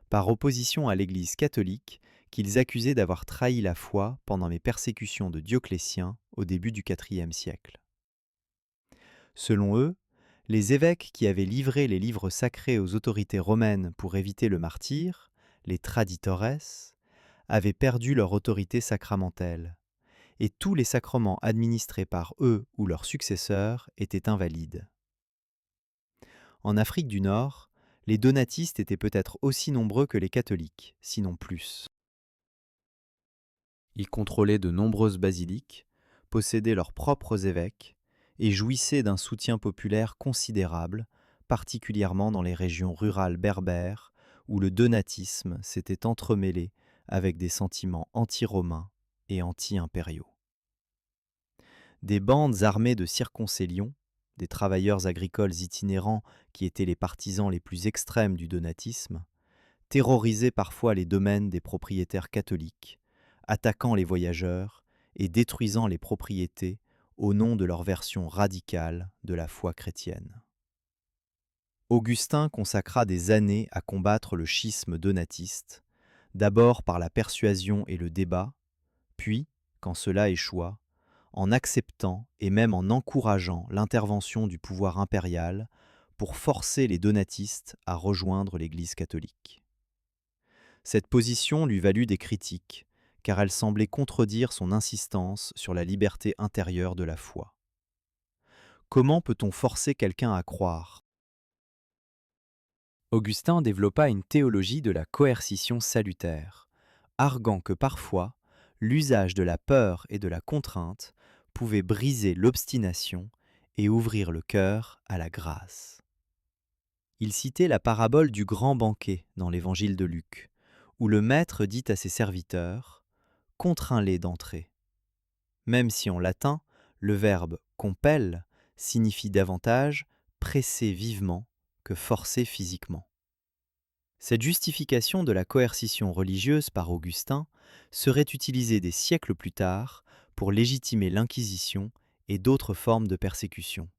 Speaker 1: par opposition à l'Église catholique qu'ils accusaient d'avoir trahi la foi pendant les persécutions de Dioclétien au début du IVe siècle. Selon eux, Les évêques qui avaient livré les livres sacrés aux autorités romaines pour éviter le martyre, les traditores, avaient perdu leur autorité sacramentelle, et tous les sacrements administrés par eux ou leurs successeurs étaient invalides. En Afrique du Nord, les donatistes étaient peut-être aussi nombreux que les catholiques, sinon plus. Ils contrôlaient de nombreuses basiliques, possédaient leurs propres évêques et jouissaient d'un soutien populaire considérable, particulièrement dans les régions rurales berbères où le donatisme s'était entremêlé avec des sentiments anti-romains et anti-impériaux. Des bandes armées de circoncellions, des travailleurs agricoles itinérants qui étaient les partisans les plus extrêmes du donatisme, terrorisaient parfois les domaines des propriétaires catholiques, attaquant les voyageurs et détruisant les propriétés au nom de leur version radicale de la foi chrétienne. Augustin consacra des années à combattre le schisme donatiste, d'abord par la persuasion et le débat, puis, quand cela échoua, en acceptant et même en encourageant l'intervention du pouvoir impérial pour forcer les donatistes à rejoindre l'Église catholique. Cette position lui valut des critiques, car elle semblait contredire son insistance sur la liberté intérieure de la foi. Comment peut-on forcer quelqu'un à croire ? Augustin développa une théologie de la coercition salutaire, arguant que parfois, l'usage de la peur et de la contrainte pouvait briser l'obstination et ouvrir le cœur à la grâce. Il citait la parabole du grand banquet dans l'évangile de Luc, où le maître dit à ses serviteurs « contrains-les d'entrer ». Même si en latin, le verbe « compel » signifie davantage « presser vivement » que « forcer physiquement ». Cette justification de la coercition religieuse par Augustin serait utilisée des siècles plus tard pour légitimer l'Inquisition et d'autres formes de persécution.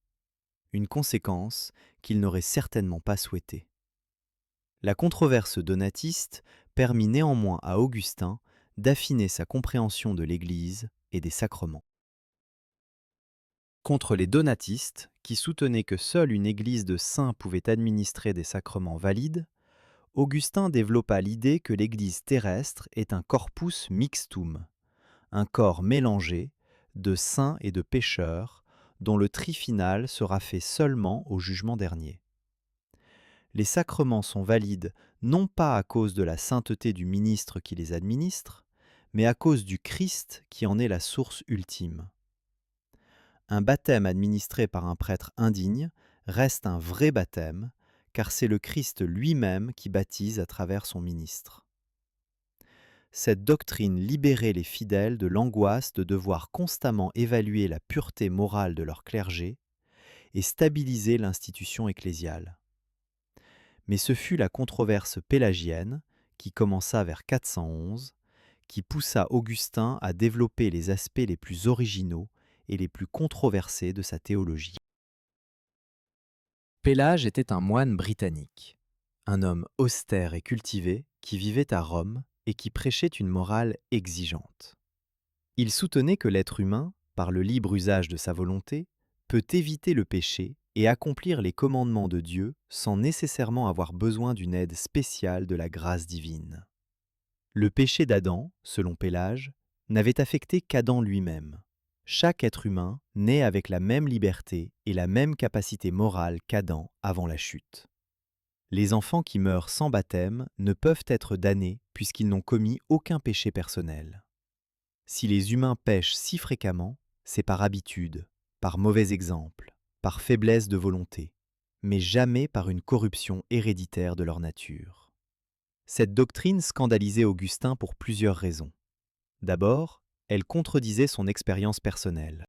Speaker 1: Une conséquence qu'il n'aurait certainement pas souhaitée. La controverse donatiste permit néanmoins à Augustin d'affiner sa compréhension de l'Église et des sacrements. Contre les donatistes, qui soutenaient que seule une Église de saints pouvait administrer des sacrements valides, Augustin développa l'idée que l'Église terrestre est un corpus mixtum, un corps mélangé de saints et de pécheurs, dont le tri final sera fait seulement au jugement dernier. Les sacrements sont valides non pas à cause de la sainteté du ministre qui les administre, mais à cause du Christ qui en est la source ultime. Un baptême administré par un prêtre indigne reste un vrai baptême, car c'est le Christ lui-même qui baptise à travers son ministre. Cette doctrine libérait les fidèles de l'angoisse de devoir constamment évaluer la pureté morale de leur clergé et stabiliser l'institution ecclésiale. Mais ce fut la controverse pélagienne, qui commença vers 411, qui poussa Augustin à développer les aspects les plus originaux et les plus controversés de sa théologie. Pélage était un moine britannique, un homme austère et cultivé qui vivait à Rome et qui prêchait une morale exigeante. Il soutenait que l'être humain, par le libre usage de sa volonté, peut éviter le péché et accomplir les commandements de Dieu sans nécessairement avoir besoin d'une aide spéciale de la grâce divine. Le péché d'Adam, selon Pélage, n'avait affecté qu'Adam lui-même. Chaque être humain naît avec la même liberté et la même capacité morale qu'Adam avant la chute. Les enfants qui meurent sans baptême ne peuvent être damnés puisqu'ils n'ont commis aucun péché personnel. Si les humains pêchent si fréquemment, c'est par habitude, par mauvais exemple, par faiblesse de volonté, mais jamais par une corruption héréditaire de leur nature. Cette doctrine scandalisait Augustin pour plusieurs raisons. D'abord, elle contredisait son expérience personnelle.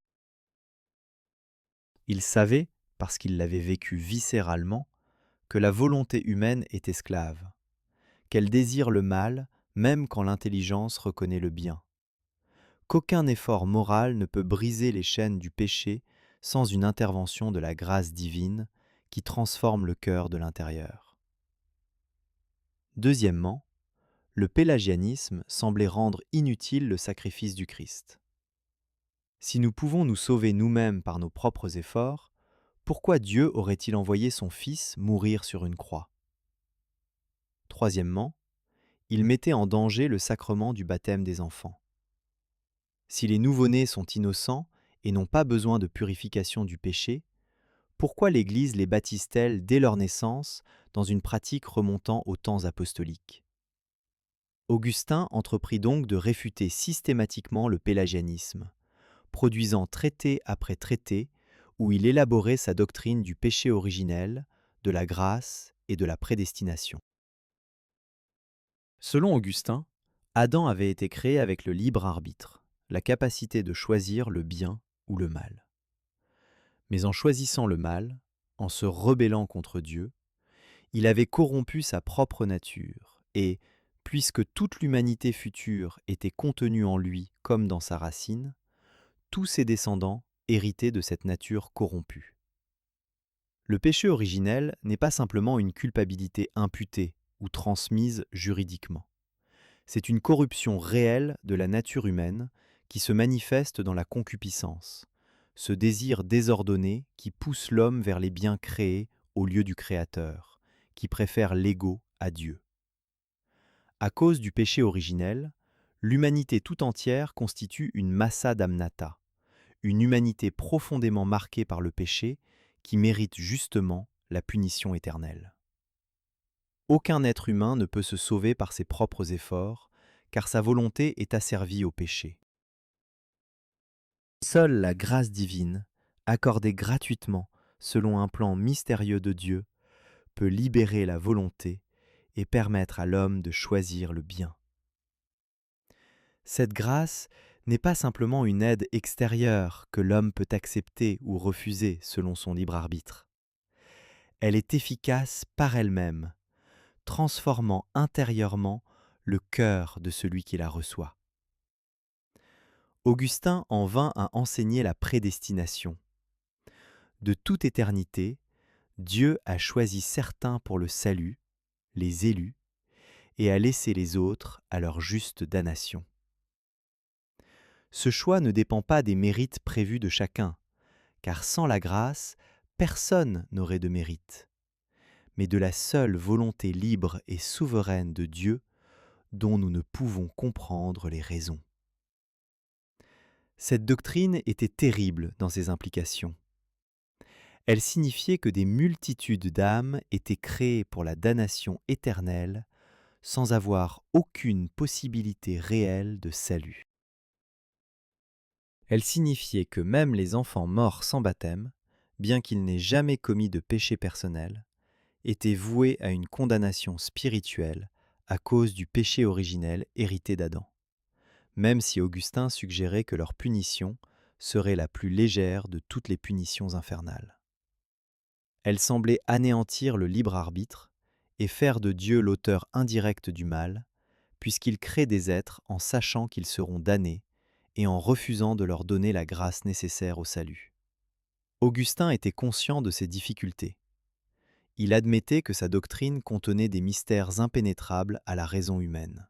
Speaker 1: Il savait, parce qu'il l'avait vécu viscéralement, que la volonté humaine est esclave, qu'elle désire le mal même quand l'intelligence reconnaît le bien, qu'aucun effort moral ne peut briser les chaînes du péché sans une intervention de la grâce divine qui transforme le cœur de l'intérieur. Deuxièmement, le pélagianisme semblait rendre inutile le sacrifice du Christ. Si nous pouvons nous sauver nous-mêmes par nos propres efforts, Pourquoi Dieu aurait-il envoyé son Fils mourir sur une croix? Troisièmement, il mettait en danger le sacrement du baptême des enfants. Si les nouveau-nés sont innocents et n'ont pas besoin de purification du péché, pourquoi l'Église les baptise-t-elle dès leur naissance dans une pratique remontant aux temps apostoliques? Augustin entreprit donc de réfuter systématiquement le pélagianisme, produisant traité après traité où il élaborait sa doctrine du péché originel, de la grâce et de la prédestination. Selon Augustin, Adam avait été créé avec le libre arbitre, la capacité de choisir le bien ou le mal. Mais en choisissant le mal, en se rebellant contre Dieu, il avait corrompu sa propre nature et, puisque toute l'humanité future était contenue en lui comme dans sa racine, tous ses descendants héritaient de cette nature corrompue. Le péché originel n'est pas simplement une culpabilité imputée ou transmise juridiquement. C'est une corruption réelle de la nature humaine qui se manifeste dans la concupiscence, ce désir désordonné qui pousse l'homme vers les biens créés au lieu du Créateur, qui préfère l'ego à Dieu. À cause du péché originel, l'humanité tout entière constitue une massa damnata, une humanité profondément marquée par le péché qui mérite justement la punition éternelle. Aucun être humain ne peut se sauver par ses propres efforts, car sa volonté est asservie au péché. Seule la grâce divine, accordée gratuitement selon un plan mystérieux de Dieu, peut libérer la volonté et permettre à l'homme de choisir le bien. Cette grâce n'est pas simplement une aide extérieure que l'homme peut accepter ou refuser selon son libre arbitre. Elle est efficace par elle-même, transformant intérieurement le cœur de celui qui la reçoit. Augustin en vint à enseigner la prédestination. De toute éternité, Dieu a choisi certains pour le salut, les élus, et a laissé les autres à leur juste damnation. Ce choix ne dépend pas des mérites prévus de chacun, car sans la grâce, personne n'aurait de mérite, mais de la seule volonté libre et souveraine de Dieu dont nous ne pouvons comprendre les raisons. Cette doctrine était terrible dans ses implications. Elle signifiait que des multitudes d'âmes étaient créées pour la damnation éternelle sans avoir aucune possibilité réelle de salut. Elle signifiait que même les enfants morts sans baptême, bien qu'ils n'aient jamais commis de péché personnel, étaient voués à une condamnation spirituelle à cause du péché originel hérité d'Adam, même si Augustin suggérait que leur punition serait la plus légère de toutes les punitions infernales. Elle semblait anéantir le libre arbitre et faire de Dieu l'auteur indirect du mal, puisqu'il crée des êtres en sachant qu'ils seront damnés et en refusant de leur donner la grâce nécessaire au salut. Augustin était conscient de ces difficultés. Il admettait que sa doctrine contenait des mystères impénétrables à la raison humaine.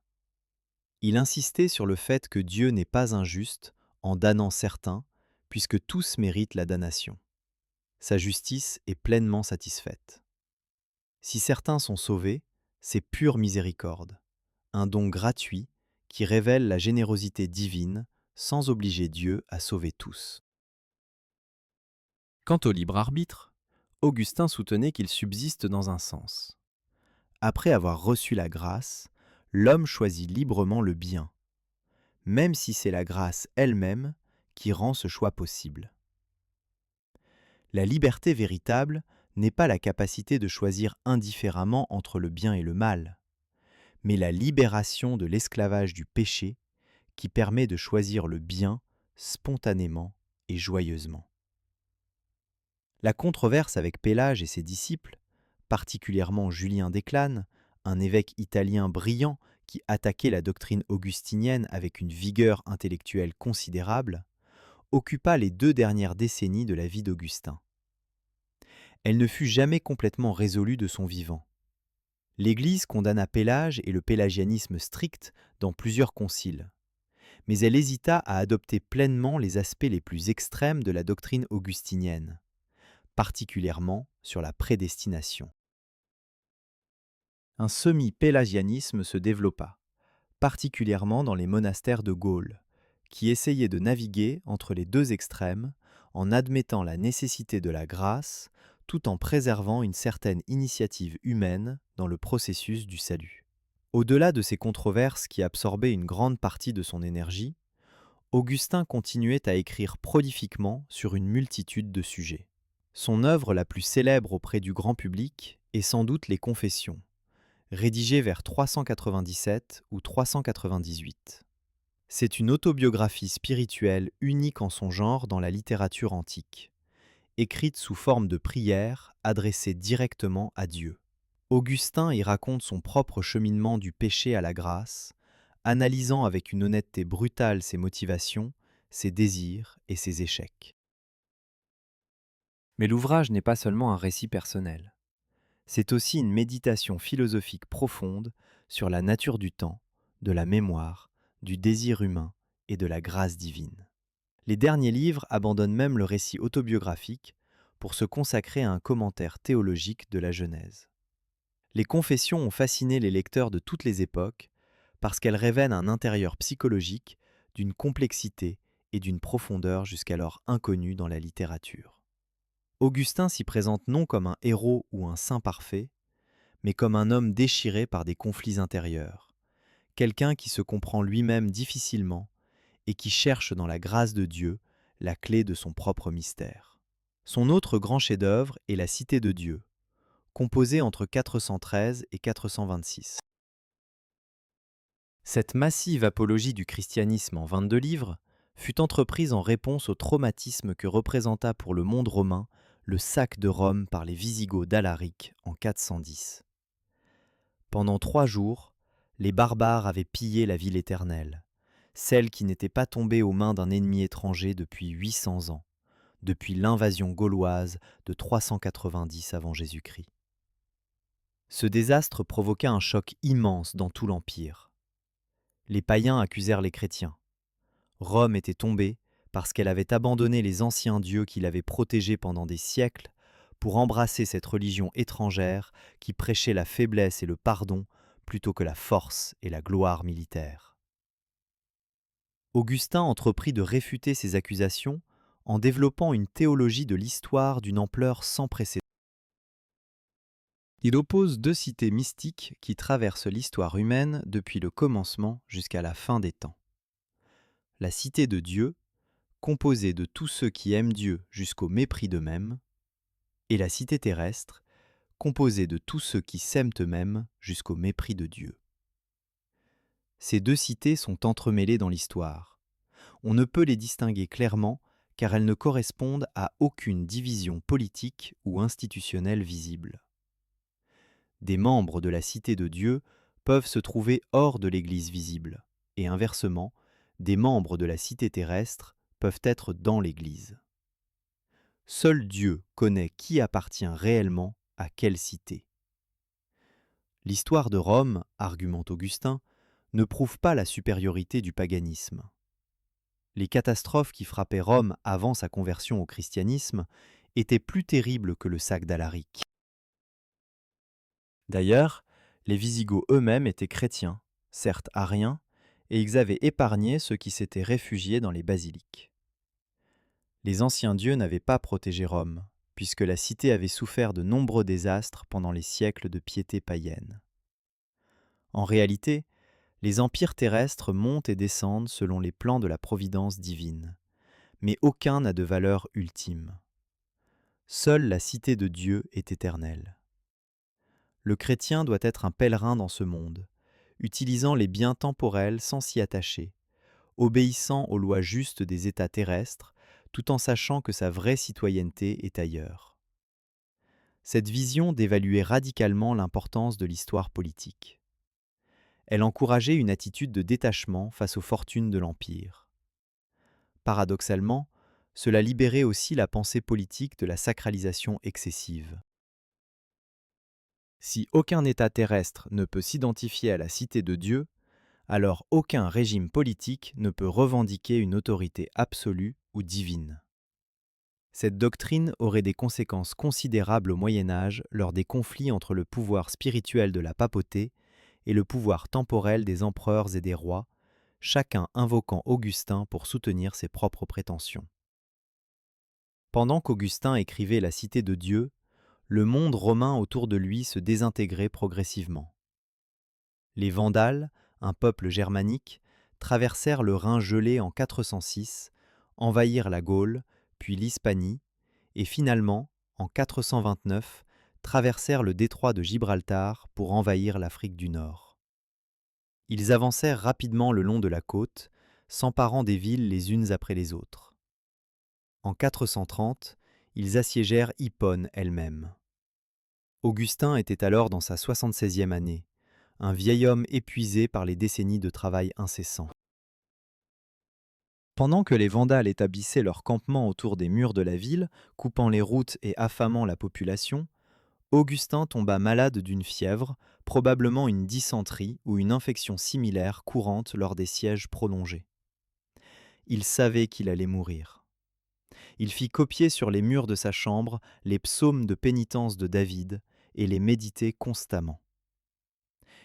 Speaker 1: Il insistait sur le fait que Dieu n'est pas injuste en damnant certains, puisque tous méritent la damnation. Sa justice est pleinement satisfaite. Si certains sont sauvés, c'est pure miséricorde, un don gratuit qui révèle la générosité divine sans obliger Dieu à sauver tous. Quant au libre arbitre, Augustin soutenait qu'il subsiste dans un sens. Après avoir reçu la grâce, l'homme choisit librement le bien, même si c'est la grâce elle-même qui rend ce choix possible. La liberté véritable n'est pas la capacité de choisir indifféremment entre le bien et le mal, mais la libération de l'esclavage du péché qui permet de choisir le bien spontanément et joyeusement. La controverse avec Pélage et ses disciples, particulièrement Julien d'Éclane, un évêque italien brillant qui attaquait la doctrine augustinienne avec une vigueur intellectuelle considérable, occupa les 2 dernières décennies de la vie d'Augustin. Elle ne fut jamais complètement résolue de son vivant. L'Église condamna Pélage et le pélagianisme strict dans plusieurs conciles, mais elle hésita à adopter pleinement les aspects les plus extrêmes de la doctrine augustinienne, particulièrement sur la prédestination. Un semi-pélagianisme se développa, particulièrement dans les monastères de Gaule, qui essayaient de naviguer entre les deux extrêmes en admettant la nécessité de la grâce tout en préservant une certaine initiative humaine dans le processus du salut. Au-delà de ces controverses qui absorbaient une grande partie de son énergie, Augustin continuait à écrire prolifiquement sur une multitude de sujets. Son œuvre la plus célèbre auprès du grand public est sans doute les Confessions, rédigées vers 397 ou 398. C'est une autobiographie spirituelle unique en son genre dans la littérature antique, écrite sous forme de prière adressée directement à Dieu. Augustin y raconte son propre cheminement du péché à la grâce, analysant avec une honnêteté brutale ses motivations, ses désirs et ses échecs. Mais l'ouvrage n'est pas seulement un récit personnel. C'est aussi une méditation philosophique profonde sur la nature du temps, de la mémoire, du désir humain et de la grâce divine. Les derniers livres abandonnent même le récit autobiographique pour se consacrer à un commentaire théologique de la Genèse. Les Confessions ont fasciné les lecteurs de toutes les époques parce qu'elles révèlent un intérieur psychologique d'une complexité et d'une profondeur jusqu'alors inconnues dans la littérature. Augustin s'y présente non comme un héros ou un saint parfait, mais comme un homme déchiré par des conflits intérieurs, quelqu'un qui se comprend lui-même difficilement et qui cherche dans la grâce de Dieu la clé de son propre mystère. Son autre grand chef-d'œuvre est La Cité de Dieu, composée entre 413 et 426. Cette massive apologie du christianisme en 22 livres fut entreprise en réponse au traumatisme que représenta pour le monde romain le sac de Rome par les Wisigoths d'Alaric en 410. Pendant 3 jours, les barbares avaient pillé la ville éternelle, celle qui n'était pas tombée aux mains d'un ennemi étranger depuis 800 ans, depuis l'invasion gauloise de 390 avant Jésus-Christ. Ce désastre provoqua un choc immense dans tout l'Empire. Les païens accusèrent les chrétiens. Rome était tombée parce qu'elle avait abandonné les anciens dieux qui l'avaient protégée pendant des siècles pour embrasser cette religion étrangère qui prêchait la faiblesse et le pardon plutôt que la force et la gloire militaire. Augustin entreprit de réfuter ces accusations en développant une théologie de l'histoire d'une ampleur sans précédent. Il oppose 2 cités mystiques qui traversent l'histoire humaine depuis le commencement jusqu'à la fin des temps. La cité de Dieu, composée de tous ceux qui aiment Dieu jusqu'au mépris d'eux-mêmes, et la cité terrestre, composée de tous ceux qui s'aiment eux-mêmes jusqu'au mépris de Dieu. Ces 2 cités sont entremêlées dans l'histoire. On ne peut les distinguer clairement car elles ne correspondent à aucune division politique ou institutionnelle visible. Des membres de la cité de Dieu peuvent se trouver hors de l'Église visible, et inversement, des membres de la cité terrestre peuvent être dans l'Église. Seul Dieu connaît qui appartient réellement à quelle cité. L'histoire de Rome, argumente Augustin, ne prouve pas la supériorité du paganisme. Les catastrophes qui frappaient Rome avant sa conversion au christianisme étaient plus terribles que le sac d'Alaric. D'ailleurs, les Wisigoths eux-mêmes étaient chrétiens, certes ariens, et ils avaient épargné ceux qui s'étaient réfugiés dans les basiliques. Les anciens dieux n'avaient pas protégé Rome, puisque la cité avait souffert de nombreux désastres pendant les siècles de piété païenne. En réalité, les empires terrestres montent et descendent selon les plans de la providence divine, mais aucun n'a de valeur ultime. Seule la cité de Dieu est éternelle. Le chrétien doit être un pèlerin dans ce monde, utilisant les biens temporels sans s'y attacher, obéissant aux lois justes des États terrestres, tout en sachant que sa vraie citoyenneté est ailleurs. Cette vision dévaluait radicalement l'importance de l'histoire politique. Elle encourageait une attitude de détachement face aux fortunes de l'Empire. Paradoxalement, cela libérait aussi la pensée politique de la sacralisation excessive. Si aucun État terrestre ne peut s'identifier à la cité de Dieu, alors aucun régime politique ne peut revendiquer une autorité absolue ou divine. Cette doctrine aurait des conséquences considérables au Moyen Âge lors des conflits entre le pouvoir spirituel de la papauté et le pouvoir temporel des empereurs et des rois, chacun invoquant Augustin pour soutenir ses propres prétentions. Pendant qu'Augustin écrivait La Cité de Dieu, le monde romain autour de lui se désintégrait progressivement. Les Vandales, un peuple germanique, traversèrent le Rhin gelé en 406, envahirent la Gaule, puis l'Hispanie, et finalement, en 429, traversèrent le détroit de Gibraltar pour envahir l'Afrique du Nord. Ils avancèrent rapidement le long de la côte, s'emparant des villes les unes après les autres. En 430, ils assiégèrent Hippone elle-même. Augustin était alors dans sa 76e année, un vieil homme épuisé par les décennies de travail incessant. Pendant que les Vandales établissaient leur campement autour des murs de la ville, coupant les routes et affamant la population, Augustin tomba malade d'une fièvre, probablement une dysenterie ou une infection similaire courante lors des sièges prolongés. Il savait qu'il allait mourir. Il fit copier sur les murs de sa chambre les psaumes de pénitence de David et les méditer constamment.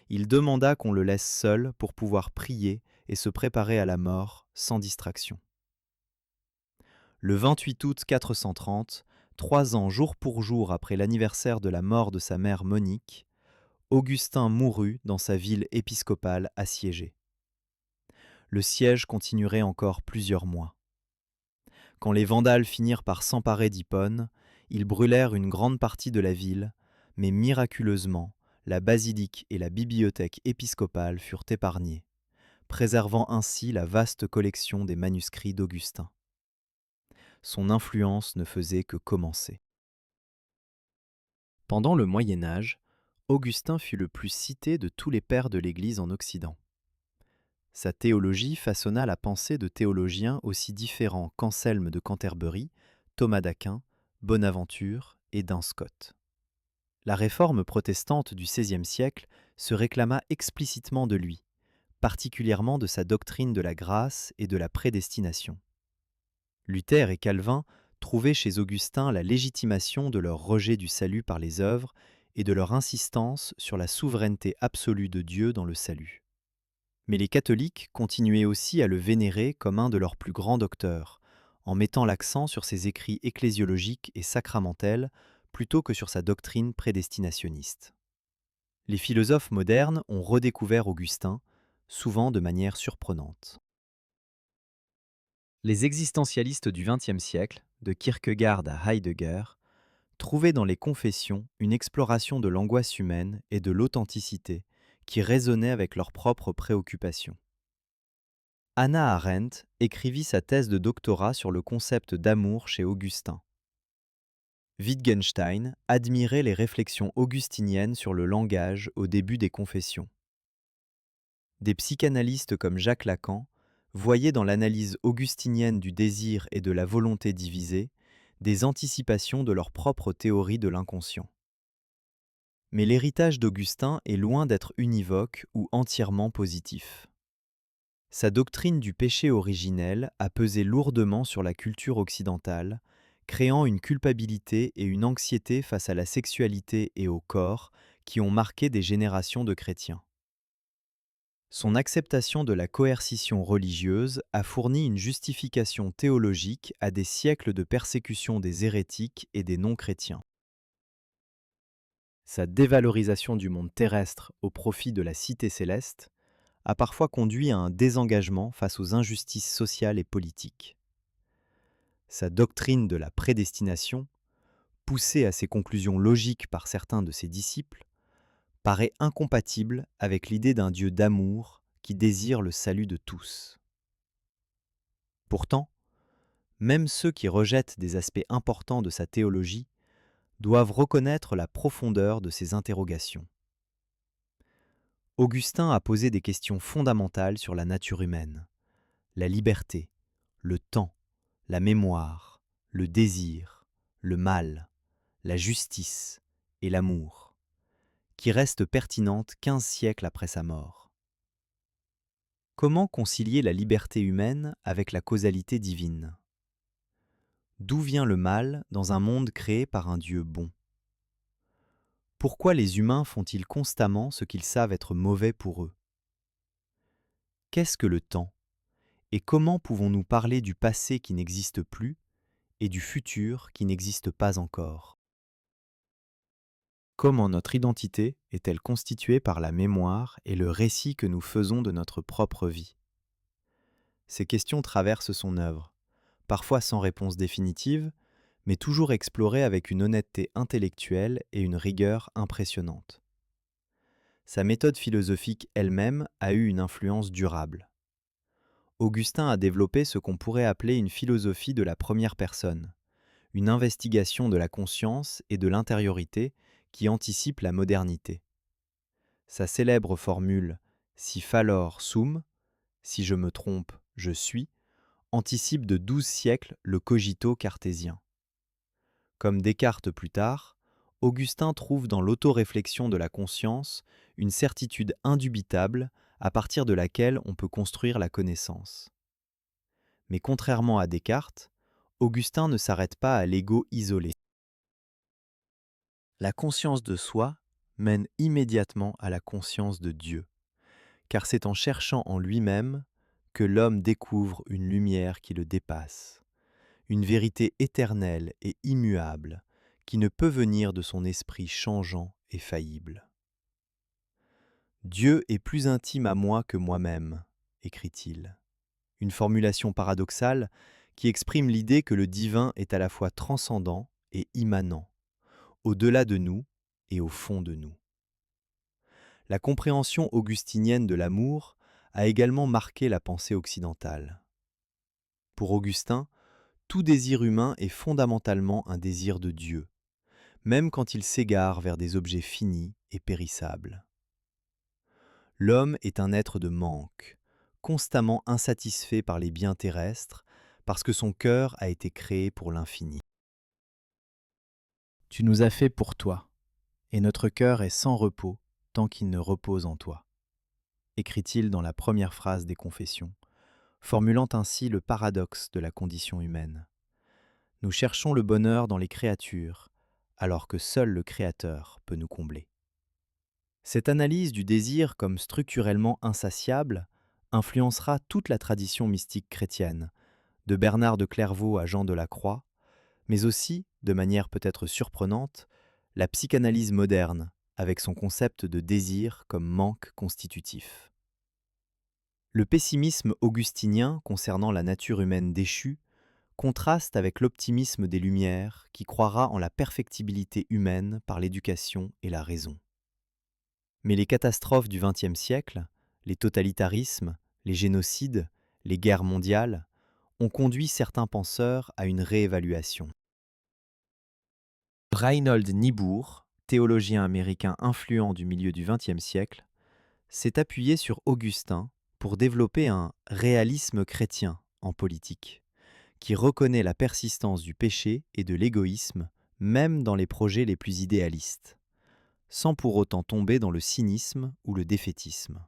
Speaker 1: Il demanda qu'on le laisse seul pour pouvoir prier et se préparer à la mort sans distraction. Le 28 août 430, 3 ans jour pour jour après l'anniversaire de la mort de sa mère Monique, Augustin mourut dans sa ville épiscopale assiégée. Le siège continuerait encore plusieurs mois. Quand les Vandales finirent par s'emparer d'Hippone, ils brûlèrent une grande partie de la ville, mais miraculeusement, la basilique et la bibliothèque épiscopale furent épargnées, préservant ainsi la vaste collection des manuscrits d'Augustin. Son influence ne faisait que commencer. Pendant le Moyen Âge, Augustin fut le plus cité de tous les pères de l'Église en Occident. Sa théologie façonna la pensée de théologiens aussi différents qu'Anselme de Canterbury, Thomas d'Aquin, Bonaventure et Duns Scott. La réforme protestante du XVIe siècle se réclama explicitement de lui, particulièrement de sa doctrine de la grâce et de la prédestination. Luther et Calvin trouvaient chez Augustin la légitimation de leur rejet du salut par les œuvres et de leur insistance sur la souveraineté absolue de Dieu dans le salut. Mais les catholiques continuaient aussi à le vénérer comme un de leurs plus grands docteurs, en mettant l'accent sur ses écrits ecclésiologiques et sacramentels plutôt que sur sa doctrine prédestinationniste. Les philosophes modernes ont redécouvert Augustin, souvent de manière surprenante. Les existentialistes du XXe siècle, de Kierkegaard à Heidegger, trouvaient dans les Confessions une exploration de l'angoisse humaine et de l'authenticité qui résonnait avec leurs propres préoccupations. Hannah Arendt écrivit sa thèse de doctorat sur le concept d'amour chez Augustin. Wittgenstein admirait les réflexions augustiniennes sur le langage au début des Confessions. Des psychanalystes comme Jacques Lacan voyaient dans l'analyse augustinienne du désir et de la volonté divisée des anticipations de leur propre théorie de l'inconscient. Mais l'héritage d'Augustin est loin d'être univoque ou entièrement positif. Sa doctrine du péché originel a pesé lourdement sur la culture occidentale, créant une culpabilité et une anxiété face à la sexualité et au corps qui ont marqué des générations de chrétiens. Son acceptation de la coercition religieuse a fourni une justification théologique à des siècles de persécution des hérétiques et des non-chrétiens. Sa dévalorisation du monde terrestre au profit de la cité céleste a parfois conduit à un désengagement face aux injustices sociales et politiques. Sa doctrine de la prédestination, poussée à ses conclusions logiques par certains de ses disciples, paraît incompatible avec l'idée d'un Dieu d'amour qui désire le salut de tous. Pourtant, même ceux qui rejettent des aspects importants de sa théologie doivent reconnaître la profondeur de ses interrogations. Augustin a posé des questions fondamentales sur la nature humaine, la liberté, le temps, la mémoire, le désir, le mal, la justice et l'amour, qui restent pertinentes 15 siècles après sa mort. Comment concilier la liberté humaine avec la causalité divine ? D'où vient le mal dans un monde créé par un Dieu bon? Pourquoi les humains font-ils constamment ce qu'ils savent être mauvais pour eux? Qu'est-ce que le temps? Et comment pouvons-nous parler du passé qui n'existe plus et du futur qui n'existe pas encore? Comment notre identité est-elle constituée par la mémoire et le récit que nous faisons de notre propre vie? Ces questions traversent son œuvre, parfois sans réponse définitive, mais toujours explorées avec une honnêteté intellectuelle et une rigueur impressionnante. Sa méthode philosophique elle-même a eu une influence durable. Augustin a développé ce qu'on pourrait appeler une philosophie de la première personne, une investigation de la conscience et de l'intériorité qui anticipe la modernité. Sa célèbre formule Si fallor sum, si je me trompe, je suis, anticipe de 12 siècles le cogito cartésien. Comme Descartes plus tard, Augustin trouve dans l'autoréflexion de la conscience une certitude indubitable à partir de laquelle on peut construire la connaissance. Mais contrairement à Descartes, Augustin ne s'arrête pas à l'ego isolé. La conscience de soi mène immédiatement à la conscience de Dieu, car c'est en cherchant en lui-même que l'homme découvre une lumière qui le dépasse, une vérité éternelle et immuable qui ne peut venir de son esprit changeant et faillible. Dieu est plus intime à moi que moi-même, écrit-il. Une formulation paradoxale qui exprime l'idée que le divin est à la fois transcendant et immanent, au-delà de nous et au fond de nous. La compréhension augustinienne de l'amour a également marqué la pensée occidentale. Pour Augustin, tout désir humain est fondamentalement un désir de Dieu, même quand il s'égare vers des objets finis et périssables. L'homme est un être de manque, constamment insatisfait par les biens terrestres, parce que son cœur a été créé pour l'infini. Tu nous as fait pour toi, et notre cœur est sans repos tant qu'il ne repose en toi, écrit-il dans la première phrase des Confessions, formulant ainsi le paradoxe de la condition humaine. Nous cherchons le bonheur dans les créatures, alors que seul le Créateur peut nous combler. Cette analyse du désir comme structurellement insatiable influencera toute la tradition mystique chrétienne, de Bernard de Clairvaux à Jean de la Croix, mais aussi, de manière peut-être surprenante, la psychanalyse moderne, avec son concept de désir comme manque constitutif. Le pessimisme augustinien concernant la nature humaine déchue contraste avec l'optimisme des Lumières qui croira en la perfectibilité humaine par l'éducation et la raison. Mais les catastrophes du XXe siècle, les totalitarismes, les génocides, les guerres mondiales, ont conduit certains penseurs à une réévaluation. Reinhold Niebuhr, théologien américain influent du milieu du XXe siècle, s'est appuyé sur Augustin pour développer un réalisme chrétien en politique, qui reconnaît la persistance du péché et de l'égoïsme, même dans les projets les plus idéalistes, sans pour autant tomber dans le cynisme ou le défaitisme.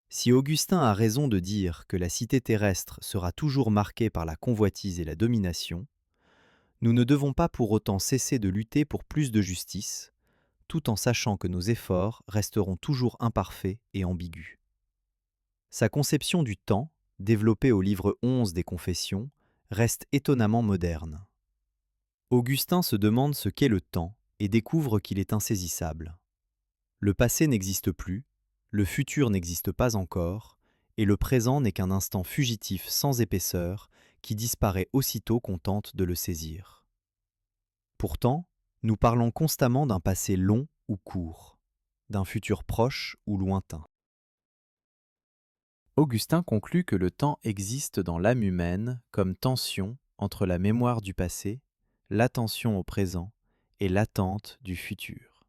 Speaker 1: Si Augustin a raison de dire que la cité terrestre sera toujours marquée par la convoitise et la domination, nous ne devons pas pour autant cesser de lutter pour plus de justice, tout en sachant que nos efforts resteront toujours imparfaits et ambigus. Sa conception du temps, développée au livre 11 des Confessions, reste étonnamment moderne. Augustin se demande ce qu'est le temps et découvre qu'il est insaisissable. Le passé n'existe plus, le futur n'existe pas encore, et le présent n'est qu'un instant fugitif sans épaisseur qui disparaît aussitôt qu'on tente de le saisir. Pourtant, nous parlons constamment d'un passé long ou court, d'un futur proche ou lointain. Augustin conclut que le temps existe dans l'âme humaine comme tension entre la mémoire du passé, l'attention au présent et l'attente du futur.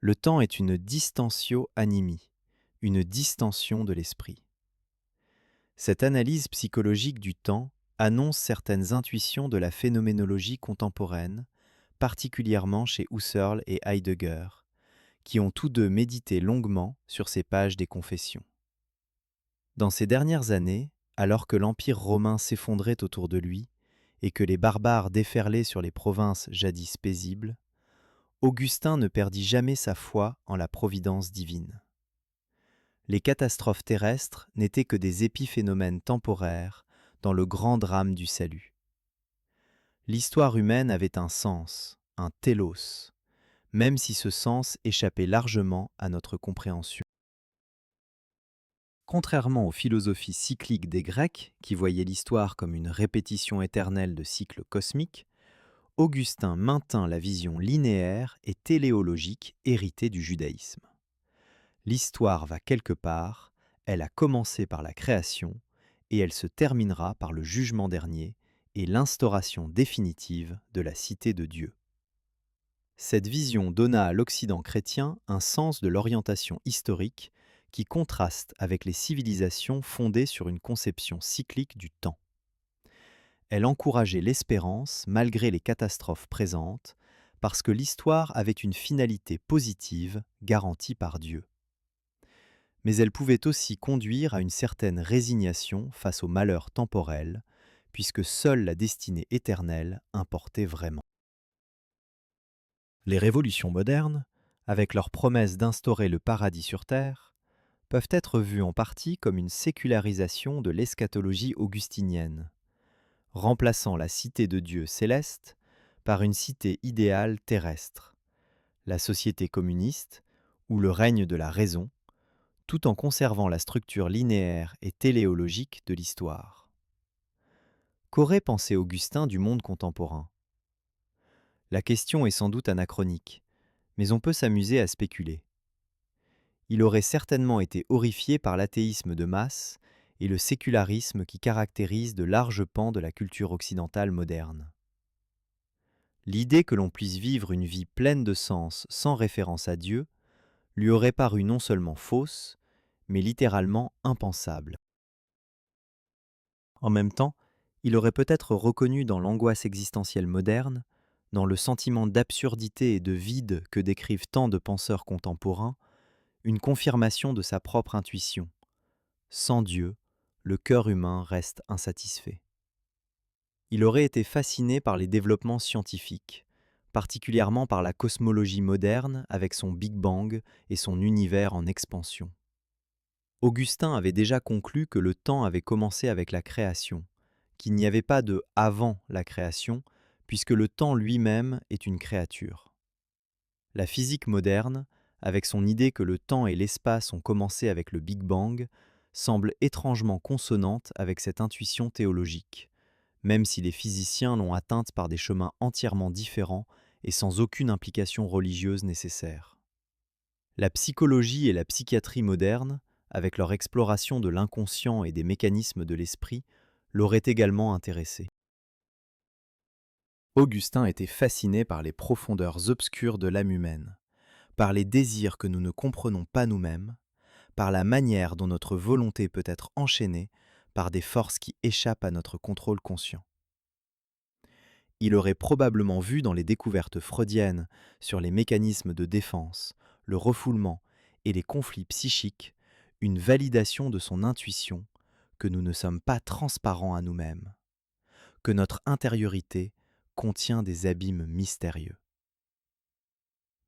Speaker 1: Le temps est une distantio animi, une distension de l'esprit. Cette analyse psychologique du temps annonce certaines intuitions de la phénoménologie contemporaine, particulièrement chez Husserl et Heidegger, qui ont tous deux médité longuement sur ces pages des Confessions. Dans ces dernières années, alors que l'Empire romain s'effondrait autour de lui et que les barbares déferlaient sur les provinces jadis paisibles, Augustin ne perdit jamais sa foi en la providence divine. Les catastrophes terrestres n'étaient que des épiphénomènes temporaires dans le grand drame du salut. L'histoire humaine avait un sens, un télos, même si ce sens échappait largement à notre compréhension. Contrairement aux philosophies cycliques des Grecs, qui voyaient l'histoire comme une répétition éternelle de cycles cosmiques, Augustin maintint la vision linéaire et téléologique héritée du judaïsme. L'histoire va quelque part, elle a commencé par la création, et elle se terminera par le jugement dernier et l'instauration définitive de la cité de Dieu. Cette vision donna à l'Occident chrétien un sens de l'orientation historique qui contraste avec les civilisations fondées sur une conception cyclique du temps. Elle encourageait l'espérance malgré les catastrophes présentes, parce que l'histoire avait une finalité positive garantie par Dieu. Mais elle pouvait aussi conduire à une certaine résignation face aux malheurs temporels, puisque seule la destinée éternelle importait vraiment. Les révolutions modernes, avec leur promesse d'instaurer le paradis sur terre, peuvent être vues en partie comme une sécularisation de l'eschatologie augustinienne, remplaçant la cité de Dieu céleste par une cité idéale terrestre, la société communiste ou le règne de la raison, tout en conservant la structure linéaire et téléologique de l'histoire. Qu'aurait pensé Augustin du monde contemporain ? La question est sans doute anachronique, mais on peut s'amuser à spéculer. Il aurait certainement été horrifié par l'athéisme de masse et le sécularisme qui caractérise de larges pans de la culture occidentale moderne. L'idée que l'on puisse vivre une vie pleine de sens sans référence à Dieu lui aurait paru non seulement fausse, mais littéralement impensable. En même temps, il aurait peut-être reconnu dans l'angoisse existentielle moderne, dans le sentiment d'absurdité et de vide que décrivent tant de penseurs contemporains, une confirmation de sa propre intuition. Sans Dieu, le cœur humain reste insatisfait. Il aurait été fasciné par les développements scientifiques, particulièrement par la cosmologie moderne avec son Big Bang et son univers en expansion. Augustin avait déjà conclu que le temps avait commencé avec la création, qu'il n'y avait pas de « avant la création », puisque le temps lui-même est une créature. La physique moderne, avec son idée que le temps et l'espace ont commencé avec le Big Bang, semble étrangement consonante avec cette intuition théologique, même si les physiciens l'ont atteinte par des chemins entièrement différents et sans aucune implication religieuse nécessaire. La psychologie et la psychiatrie modernes, avec leur exploration de l'inconscient et des mécanismes de l'esprit, l'auraient également intéressé. Augustin était fasciné par les profondeurs obscures de l'âme humaine, par les désirs que nous ne comprenons pas nous-mêmes, par la manière dont notre volonté peut être enchaînée par des forces qui échappent à notre contrôle conscient. Il aurait probablement vu dans les découvertes freudiennes sur les mécanismes de défense, le refoulement et les conflits psychiques une validation de son intuition que nous ne sommes pas transparents à nous-mêmes, que notre intériorité contient des abîmes mystérieux.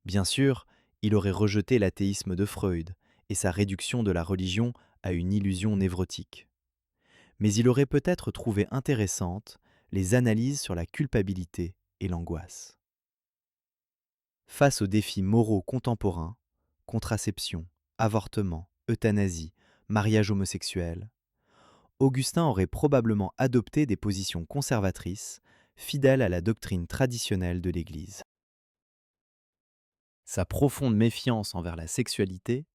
Speaker 1: Bien sûr, il aurait rejeté l'athéisme de Freud et sa réduction de la religion à une illusion névrotique. Mais il aurait peut-être trouvé intéressantes les analyses sur la culpabilité et l'angoisse. Face aux défis moraux contemporains, contraception, avortement, euthanasie, mariage homosexuel, Augustin aurait probablement adopté des positions conservatrices, fidèles à la doctrine traditionnelle de l'Église. Sa profonde méfiance envers la sexualité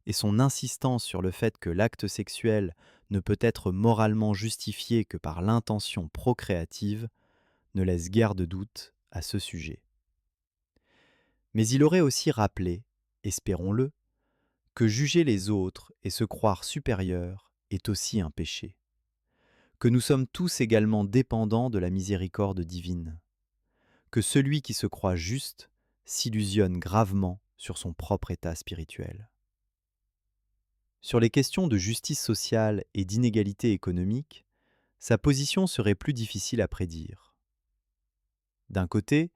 Speaker 1: et son insistance sur le fait que l'acte sexuel ne peut être moralement justifié que par l'intention procréative ne laissent guère de doute à ce sujet. Mais il aurait aussi rappelé, espérons-le, que juger les autres et se croire supérieur est aussi un péché, que nous sommes tous également dépendants de la miséricorde divine, que celui qui se croit juste s'illusionne gravement sur son propre état spirituel. Sur les questions de justice sociale et d'inégalité économique, Sa position serait plus difficile à prédire. D'un côté,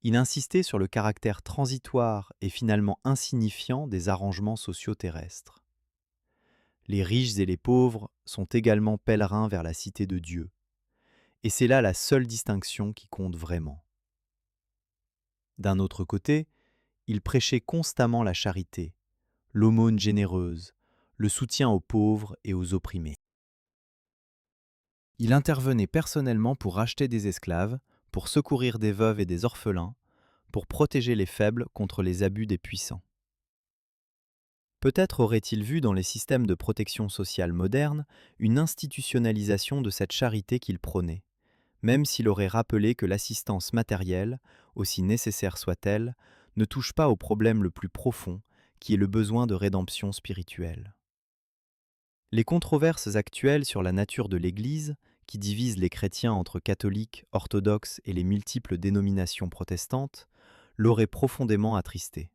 Speaker 1: il insistait sur le caractère transitoire et finalement insignifiant des arrangements sociaux terrestres. Les riches et les pauvres sont également pèlerins vers la cité de Dieu, et c'est là la seule distinction qui compte vraiment. D'un autre côté, il prêchait constamment la charité, l'aumône généreuse, le soutien aux pauvres et aux opprimés. Il intervenait personnellement pour racheter des esclaves, pour secourir des veuves et des orphelins, pour protéger les faibles contre les abus des puissants. Peut-être aurait-il vu dans les systèmes de protection sociale modernes une institutionnalisation de cette charité qu'il prônait, même s'il aurait rappelé que l'assistance matérielle, aussi nécessaire soit-elle, ne touche pas au problème le plus profond, qui est le besoin de rédemption spirituelle. Les controverses actuelles sur la nature de l'Église, qui divisent les chrétiens entre catholiques, orthodoxes et les multiples dénominations protestantes, l'auraient profondément attristé.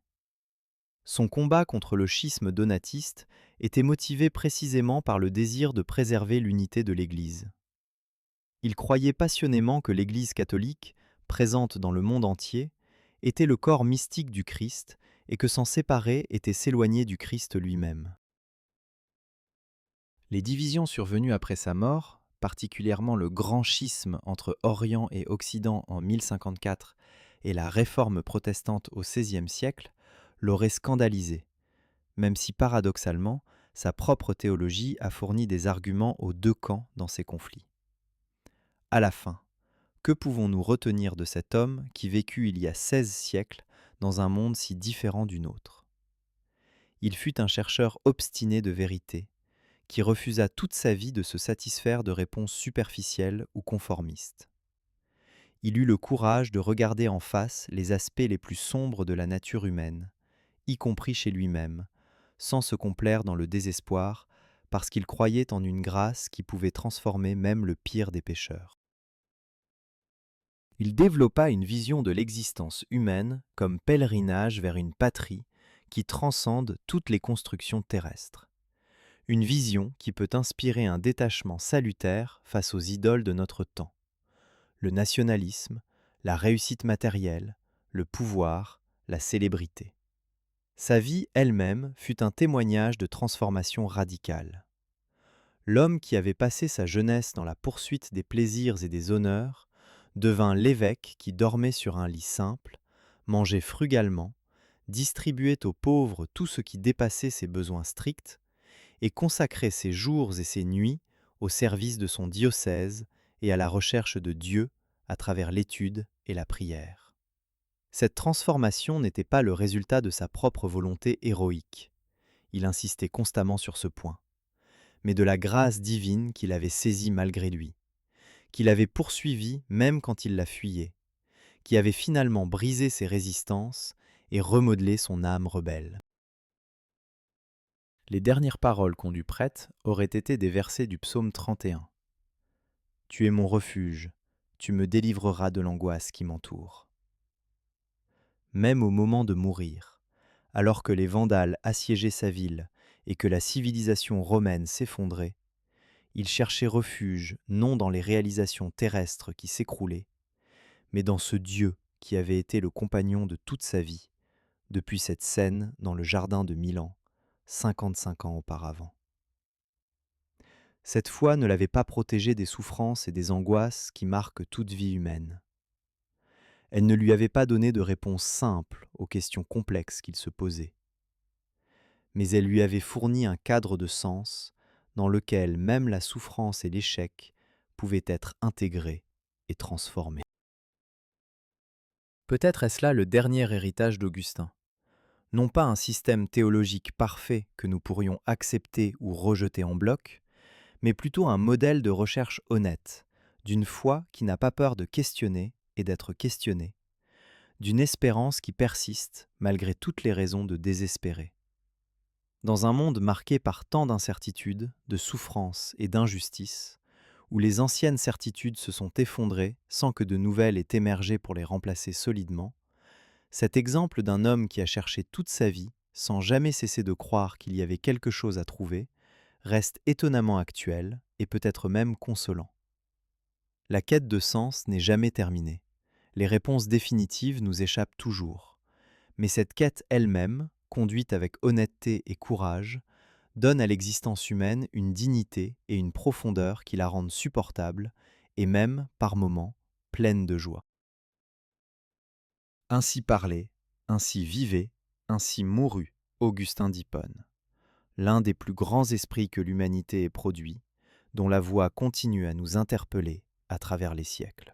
Speaker 1: Son combat contre le schisme donatiste était motivé précisément par le désir de préserver l'unité de l'Église. Il croyait passionnément que l'Église catholique, présente dans le monde entier, était le corps mystique du Christ et que s'en séparer était s'éloigner du Christ lui-même. Les divisions survenues après sa mort, particulièrement le grand schisme entre Orient et Occident en 1054 et la réforme protestante au XVIe siècle, l'auraient scandalisé, même si paradoxalement, sa propre théologie a fourni des arguments aux deux camps dans ces conflits. À la fin, que pouvons-nous retenir de cet homme qui vécut il y a 16 siècles dans un monde si différent du nôtre ? Il fut un chercheur obstiné de vérité, qui refusa toute sa vie de se satisfaire de réponses superficielles ou conformistes. Il eut le courage de regarder en face les aspects les plus sombres de la nature humaine, y compris chez lui-même, sans se complaire dans le désespoir, parce qu'il croyait en une grâce qui pouvait transformer même le pire des pécheurs. Il développa une vision de l'existence humaine comme pèlerinage vers une patrie qui transcende toutes les constructions terrestres. Une vision qui peut inspirer un détachement salutaire face aux idoles de notre temps. Le nationalisme, la réussite matérielle, le pouvoir, la célébrité. Sa vie elle-même fut un témoignage de transformation radicale. L'homme qui avait passé sa jeunesse dans la poursuite des plaisirs et des honneurs devint l'évêque qui dormait sur un lit simple, mangeait frugalement, distribuait aux pauvres tout ce qui dépassait ses besoins stricts et consacrait ses jours et ses nuits au service de son diocèse et à la recherche de Dieu à travers l'étude et la prière. Cette transformation n'était pas le résultat de sa propre volonté héroïque, il insistait constamment sur ce point, mais de la grâce divine qu'il avait saisie malgré lui, qu'il avait poursuivie même quand il la fuyait, qui avait finalement brisé ses résistances et remodelé son âme rebelle. Les dernières paroles qu'on lui prête auraient été des versets du psaume 31. « Tu es mon refuge, tu me délivreras de l'angoisse qui m'entoure. » Même au moment de mourir, alors que les Vandales assiégeaient sa ville et que la civilisation romaine s'effondrait, il cherchait refuge non dans les réalisations terrestres qui s'écroulaient, mais dans ce Dieu qui avait été le compagnon de toute sa vie, depuis cette scène dans le jardin de Milan, 55 ans auparavant. Cette foi ne l'avait pas protégé des souffrances et des angoisses qui marquent toute vie humaine. Elle ne lui avait pas donné de réponse simple aux questions complexes qu'il se posait. Mais elle lui avait fourni un cadre de sens dans lequel même la souffrance et l'échec pouvaient être intégrés et transformés. Peut-être est-ce là le dernier héritage d'Augustin. Non pas un système théologique parfait que nous pourrions accepter ou rejeter en bloc, mais plutôt un modèle de recherche honnête, d'une foi qui n'a pas peur de questionner et d'être questionnée, d'une espérance qui persiste malgré toutes les raisons de désespérer. Dans un monde marqué par tant d'incertitudes, de souffrances et d'injustices, où les anciennes certitudes se sont effondrées sans que de nouvelles aient émergé pour les remplacer solidement, cet exemple d'un homme qui a cherché toute sa vie, sans jamais cesser de croire qu'il y avait quelque chose à trouver, reste étonnamment actuel et peut-être même consolant. La quête de sens n'est jamais terminée. Les réponses définitives nous échappent toujours. Mais cette quête elle-même, conduite avec honnêteté et courage, donne à l'existence humaine une dignité et une profondeur qui la rendent supportable et même, par moments, pleine de joie. Ainsi parlait, ainsi vivait, ainsi mourut Augustin d'Hippone, l'un des plus grands esprits que l'humanité ait produit, dont la voix continue à nous interpeller à travers les siècles.